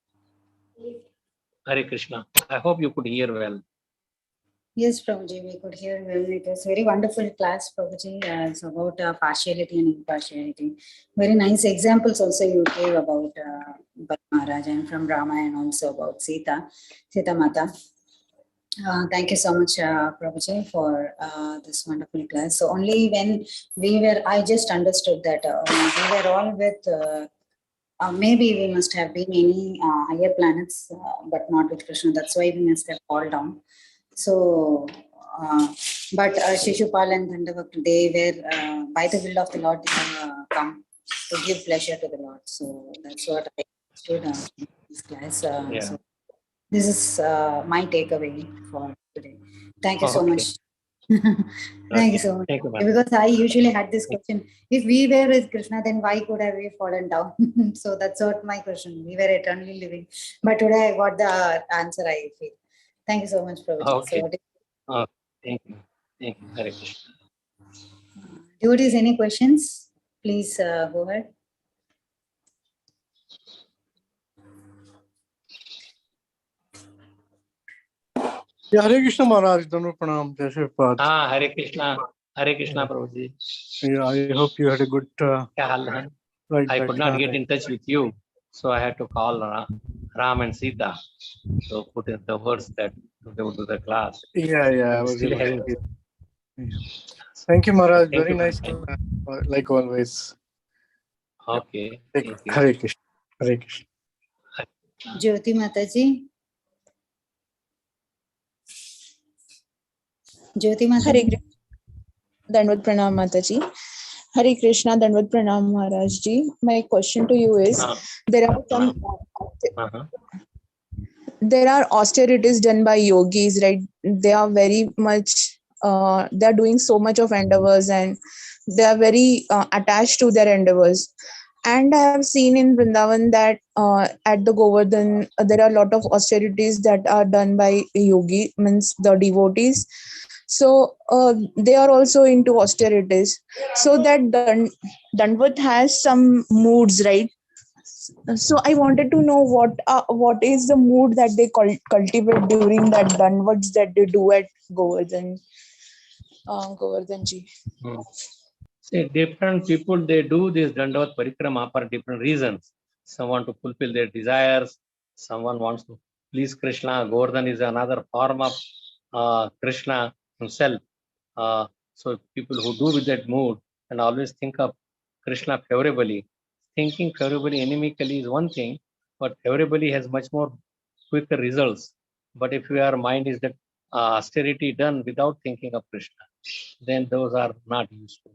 Hare Krishna. I hope you could hear well. Yes, Prabhuji, we could hear well. It was very wonderful class, Prabhuji. It's about partiality and impartiality. Very nice examples also you gave about Maharaj and from Ramayana also about Sita Mata. Thank you so much, Prabhuji, for this wonderful class. So only when I just understood that we were all with, maybe we must have been any higher planets, but not with Krishna. That's why we must have fallen down. So, but Shishupal and Dandavak, they were, by the will of the Lord, they have come to give pleasure to the Lord. So that's what I understood in this class. Yeah. So this is my takeaway for today. Thank you so much. Thank you so much. Thank you, because I usually had this question: if we were with Krishna, then why could have we fallen down? So that's what my question. We were eternally living, but today I got the answer. I feel. Thank you so much, Prabhuji. Okay. So, thank you. Thank you. Hare Krishna. Devotees, any questions? Please go ahead. Yeah, Hare Krishna Maharaj, Dhanur Pranam, Jai Shri Prabhupada. Hare Krishna, Prabhuji. Yeah, I hope you had a good right. I could not get in touch with you, so I had to call Ram and Sita to put in the words that they would do the class. Yeah, I was able to get. Thank you, Maharaj. Very nice, like always. Okay. Thank you. Hare Krishna. Hare Krishna. Jyoti Mataji. Jyoti Mataji. Hare Krishna. Dandavad Pranam Mataji. Hare Krishna, Dandavad Pranam Maharaj Ji. My question to you is, there are some there are austerities done by yogis, right? They are very much, they are doing so much of endeavors, and they are very attached to their endeavors. And I have seen in Vrindavan that at the Govardhan, there are a lot of austerities that are done by yogi, means the devotees. So they are also into austerities. So that Dandvat has some moods, right? So I wanted to know what is the mood that they cultivate during that Dandvats that they do at Govardhan, Govardhan ji. Hmm. See, different people, they do this Dandavat Parikrama for different reasons. Someone to fulfill their desires, someone wants to please Krishna. Govardhan is another form of Krishna himself. So people who do with that mood and always think of Krishna favorably. Thinking favorably inimically is one thing, but favorably has much more quicker results. But if your mind is that austerity done without thinking of Krishna, then those are not useful.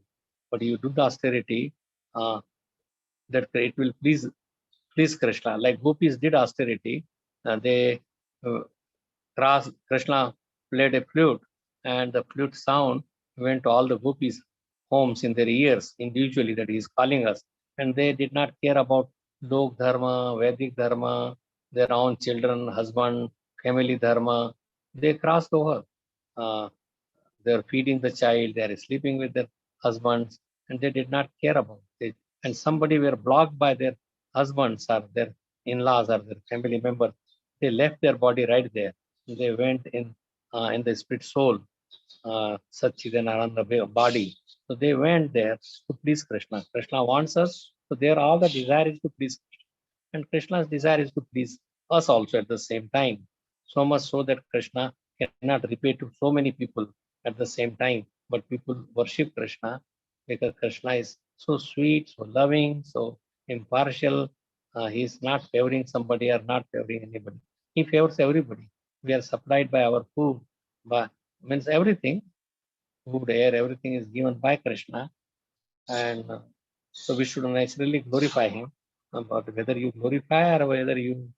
But you do the austerity, that it will please Krishna. Like gopis did austerity, they Krishna played a flute, and the flute sound went to all the gopis' homes in their ears individually, that he is calling us. And they did not care about Lok Dharma, Vedic Dharma, their own children, husband, family Dharma. They crossed over. They're feeding the child, they're sleeping with their husbands, and they did not care about it. And somebody were blocked by their husbands or their in-laws or their family members. They left their body right there. They went in the spirit soul, Satchidananda body. So they went there to please Krishna. Krishna wants us. So there all the desire is to please Krishna. And Krishna's desire is to please us also at the same time. So much so that Krishna cannot repay to so many people at the same time. But people worship Krishna because Krishna is so sweet, so loving, so impartial. He is not favoring somebody or not favoring anybody. He favors everybody. We are supplied by our food, but means everything, food, air, everything is given by Krishna. And so we should naturally glorify him. But whether you glorify or whether you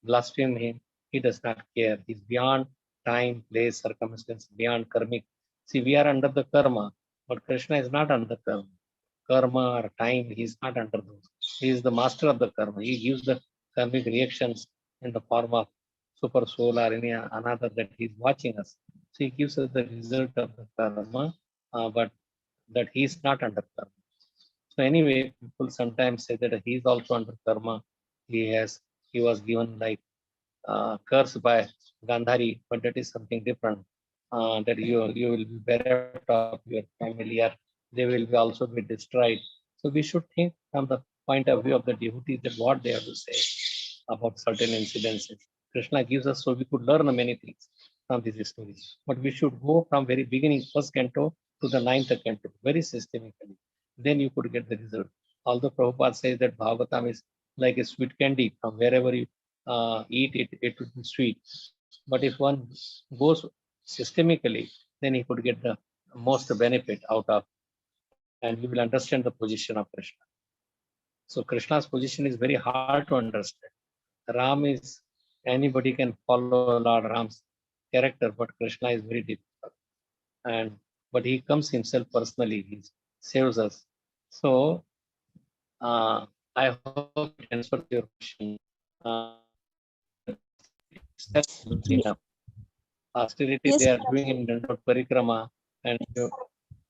blaspheme him, he does not care. He's beyond time, place, circumstance, beyond karmic. See, we are under the karma, but Krishna is not under karma. Karma or time, he is not under those. He is the master of the karma. He gives the karmic reactions in the form of super soul or any another that he is watching us. So he gives us the result of the karma, but that he is not under karma. So anyway, people sometimes say that he is also under karma. He was given like cursed by Gandhari, but that is something different. That you will be bereft of your family, or they will be also be destroyed. So we should think from the point of view of the devotees that what they have to say about certain incidences. Krishna gives us so we could learn many things from these stories. But we should go from very beginning, first canto to the ninth canto, very systemically. Then you could get the result. Although Prabhupada says that Bhagavatam is like a sweet candy, from wherever you eat it, it would be sweet. But if one goes systemically, then he could get the most benefit out of, and he will understand the position of Krishna. So Krishna's position is very hard to understand. Ram is, anybody can follow Lord Ram's character, but Krishna is very difficult. But he comes himself personally, he saves us. So I hope it answers your question. That's good enough. Austerity Yes, they are doing in Dandot Parikrama,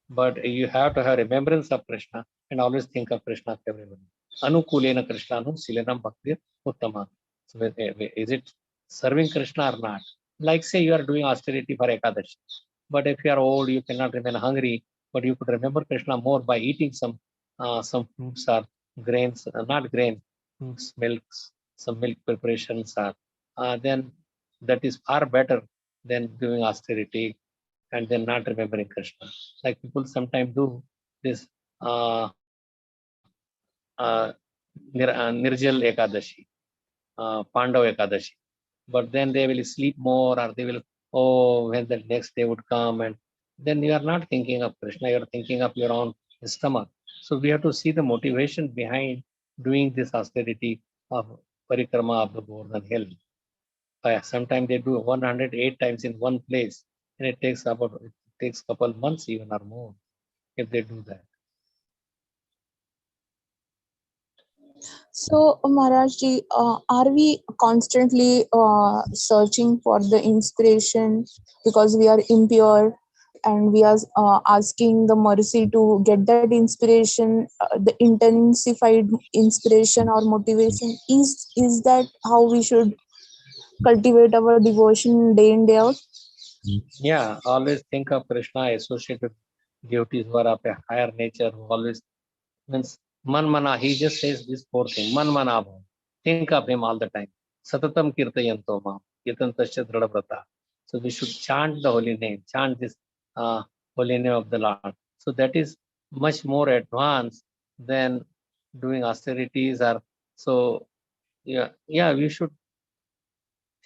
but you have to have remembrance of Krishna and always think of Krishna favorably. Anukulena Krishna Silenam Bhakti Uttama. So is it serving Krishna or not? Like say you are doing austerity for Ekadashi, but if you are old, you cannot remain hungry, but you could remember Krishna more by eating some fruits or grains, not grain, fruits, milks, some milk preparations, or then that is far better than doing austerity and then not remembering Krishna. Like people sometimes do this Nirjal Ekadashi, Pandav Ekadashi. But then they will sleep more, or they will, oh, when the next day would come, and then you are not thinking of Krishna, you are thinking of your own stomach. So we have to see the motivation behind doing this austerity of parikrama of the Govardhan hill. Sometimes they do 108 times in one place, and it takes couple months even or more if they do that. So, Maharajji, are we constantly searching for the inspiration because we are impure and we are asking the mercy to get that inspiration, the intensified inspiration or motivation? Is that how we should cultivate our devotion day in, day out? Yeah, always think of Krishna associated with devotees who are of a higher nature, who always means man mana. He just says this four thing: man mana bhav. Think of him all the time. Satatam kirtayanto mam kirtantasya dhradavrata. So we should chant the holy name, chant this holy name of the Lord. So that is much more advanced than doing austerities or so. Yeah, we should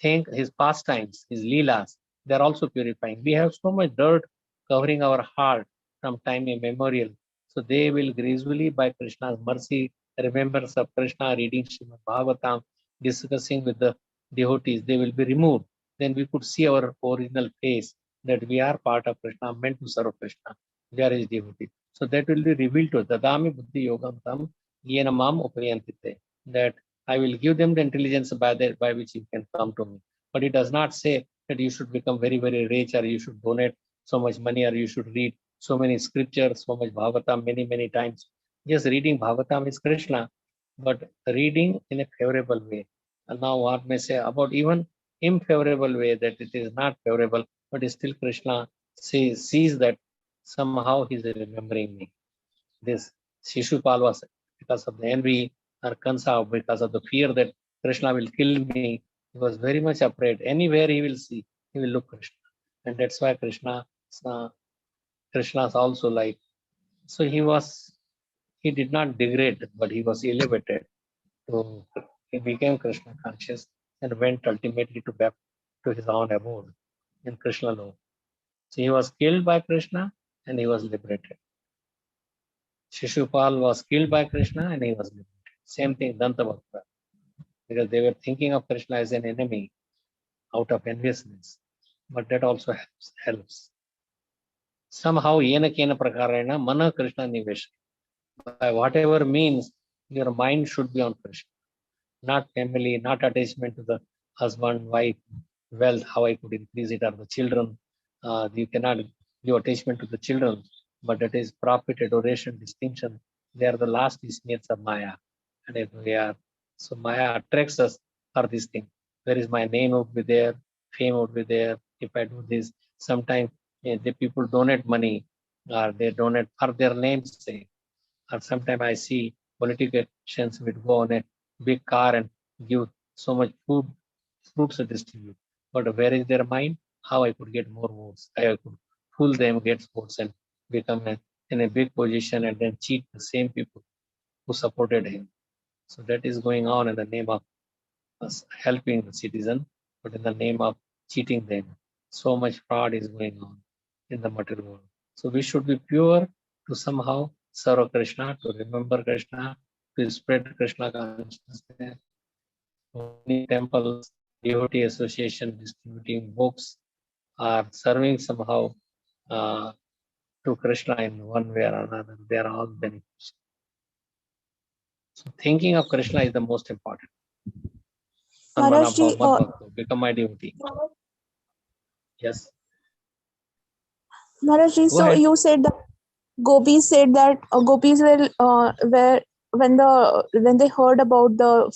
think his pastimes, his leelas, they are also purifying. We have so much dirt covering our heart from time immemorial. So they will gradually, by Krishna's mercy, remembrance of Krishna, reading Srimad Bhagavatam, discussing with the devotees, they will be removed. Then we could see our original face, that we are part of Krishna, meant to serve Krishna. We are his devotee. So that will be revealed to us. Dadami buddhi yogam tam yena mam upayantite. That I will give them the intelligence by which you can come to me. But it does not say that you should become very, very rich, or you should donate so much money, or you should read so many scriptures, so much Bhagavatam many, many times. Yes, reading Bhagavatam is Krishna, but reading in a favorable way. And now what may say about even unfavorable way, that it is not favorable, but still Krishna sees that somehow he is remembering me. This Shishupal was because of the envy, or Kansa because of the fear that Krishna will kill me. He was very much afraid. Anywhere he will see, he will look Krishna. And that's why Krishna's also like, so he did not degrade, but he was elevated. So he became Krishna conscious and went ultimately to his own abode in Krishna Lok. So he was killed by Krishna and he was liberated. Shishupal was killed by Krishna and he was liberated. Same thing, Dantavakra, because they were thinking of Krishna as an enemy out of enviousness. But that also helps. Somehow, yena kena prakarena mana Krishna nivesh. By whatever means, your mind should be on Krishna. Not family, not attachment to the husband, wife, wealth, how I could increase it, or the children. You cannot give attachment to the children, but that is profit, adoration, distinction. They are the last smears of Maya. And if we are, so Maya attracts us for this thing. Where is my name would be there, fame would be there. If I do this, sometimes the people donate money, or they donate for their name's sake. Or sometimes I see politicians would go on a big car and give so much fruits to distribute. But where is their mind? How I could get more votes? I could fool them, get votes, and become in a big position, and then cheat the same people who supported him. So that is going on in the name of us helping the citizen, but in the name of cheating them. So much fraud is going on in the material world. So we should be pure to somehow serve Krishna, to remember Krishna, to spread Krishna consciousness. Many temples, devotee association distributing books, are serving somehow to Krishna in one way or another. They are all beneficial. So thinking of Krishna is the most important. Maharajji, Become my devotee. Yes. Maharajji, Go so ahead. you said that gopis said that gopis were when they heard about the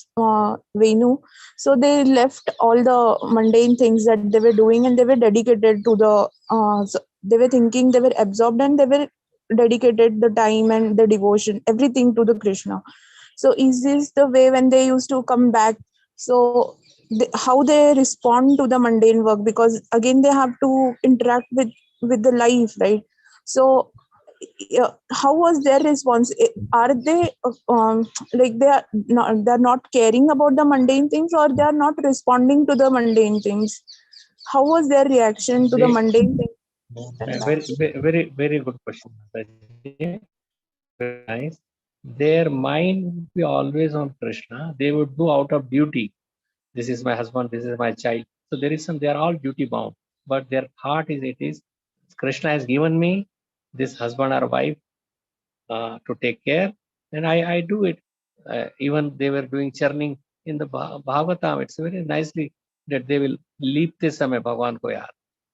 Venu, so they left all the mundane things that they were doing and they were dedicated to the. They were thinking, they were absorbed, and they were dedicated the time and the devotion, everything to the Krishna. So is this the way when they used to come back? So how they respond to the mundane work, because again they have to interact with the life, right? So how was their response? Are they like they're not caring about the mundane things, or they are not responding to the mundane things? How was their reaction to the mundane things? Very good question. Very nice. Their mind would be always on Krishna. They would do out of duty. This is my husband, this is my child. So there is some, they are all duty bound, but their thought is, it is Krishna has given me this husband or wife to take care, and I do it. Even they were doing churning in the Bhagavatam. It's very nicely that they will लीपते समय भगवान को याद,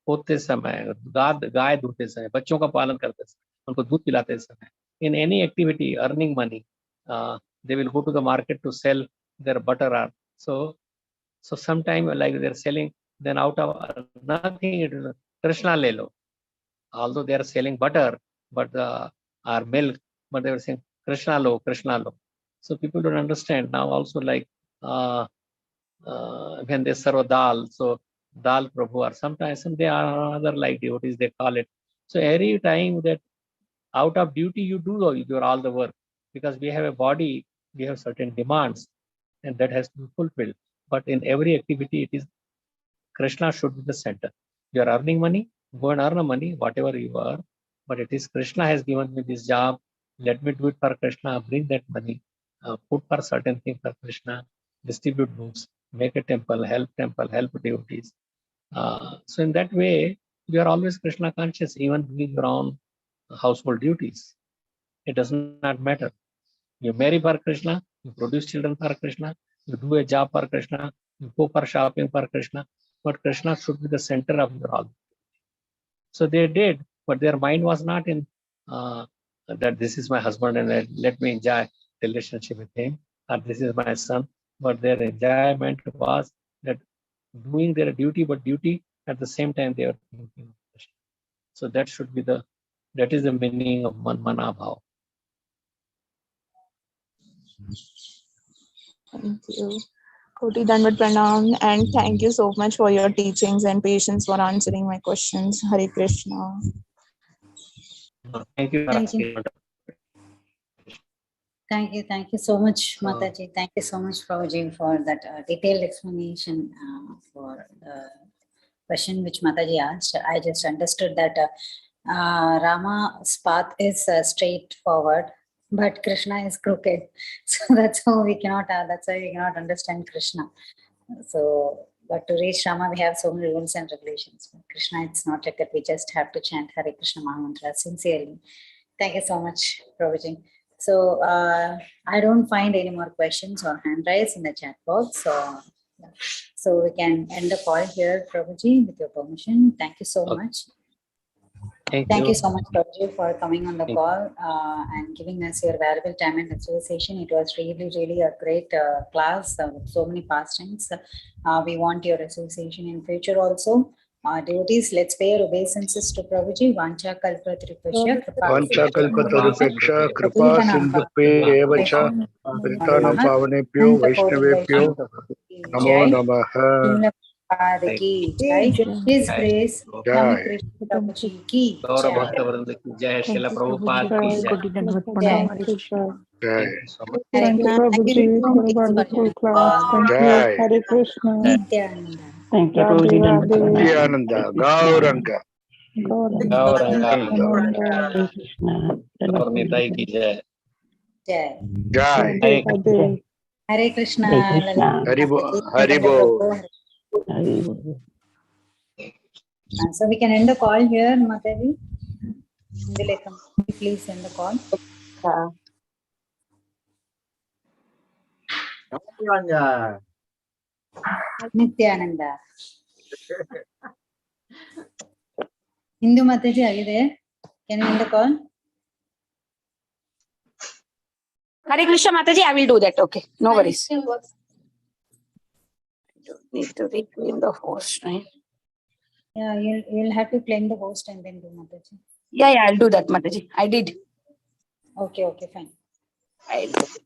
पोते समय, गाय धोते समय, बच्चों का पालन करते समय, उनको दूध पिलाते समय, in any activity, earning money, they will go to the market to sell their butter. Or so sometime like they're selling, then out of nothing, it is Krishna le lo. Although they are selling butter, but or milk, but they were saying Krishna lo, Krishna lo. So people don't understand now. Also, like when they serve dal, so dal Prabhu, or sometimes they are other like devotees, they call it. So every time that out of duty you do all the work, because we have a body, we have certain demands, and that has to be fulfilled. But in every activity, it is Krishna should be the center. You are earning money, go and earn the money, whatever you are. But it is Krishna has given me this job. Let me do it for Krishna. Bring that money, put for certain things for Krishna, distribute books, make a temple, help devotees. So in that way, you are always Krishna conscious, even doing your own household duties. It does not matter. You marry for Krishna, you produce children for Krishna, you do a job for Krishna, you go for shopping for Krishna, but Krishna should be the center of your all. So they did, but their mind was not in that this is my husband and let me enjoy the relationship with him, or this is my son. But their enjoyment was that doing their duty, but duty at the same time they are thinking of Krishna. So that is the meaning of Manmana Bhav. Thank you. Koti Dandavat Pranam, and thank you so much for your teachings and patience for answering my questions. Hare Krishna. Thank you for Thank you. asking. Thank you so much, Mataji. Thank you so much, Prabhuji, for that detailed explanation for the question which Mataji asked. I just understood that Rama's path is straightforward, but Krishna is crooked. So that's how we cannot. That's why we cannot understand Krishna. So, but to reach Rama, we have so many rules and regulations. But Krishna, it's not like that. We just have to chant Hare Krishna Mahamantra sincerely. Thank you so much, Prabhuji. So I don't find any more questions or hand raised in the chat box. So we can end the call here, Prabhuji, with your permission. Thank you so much. Thank you so much, Prabhuji, for coming on the call and giving us your valuable time and association. It was really a great class with so many pastimes. We want your association in future also. Devotees, let's pay our obeisances to Prabhuji. Vancha kalpatripasya kripa sindhubhye evacha paritanam pavanebhyo vaishnavebhyo namo namaha. His grace, Jai. Krishna Prabhuji ki Gaura jai. Bhakta Vrinda ki jai, Srila Prabhupada ki jai. Koti Dandavat Pranam, Hare Krishna. Jai. Thank you so much. Thank you, Prabhuji, for a wonderful class. Thank you. Jai. Hare Krishna. Nityananda. Thank you, Radhe Prabhuji. Radhe. Nityananda, Gauranga. Gauranga, Gauranga. Krishna. Gaur Nitai ki jai. Jai. Jai. Radhe Radhe. Hare Krishna. Hare Krishna. Haribo. So we can end the call here, Mataji. Indulekha, please end the call. Nityananda. Hindu Mataji, are you there? Can you end the call? Hare Krishna Mataji, I will do that. Okay, no worries. You don't need to reclaim the host, right? Yeah, you'll have to claim the host and then do Mataji. Yeah, I'll do that, Mataji. I did. Okay, fine. I'll do it.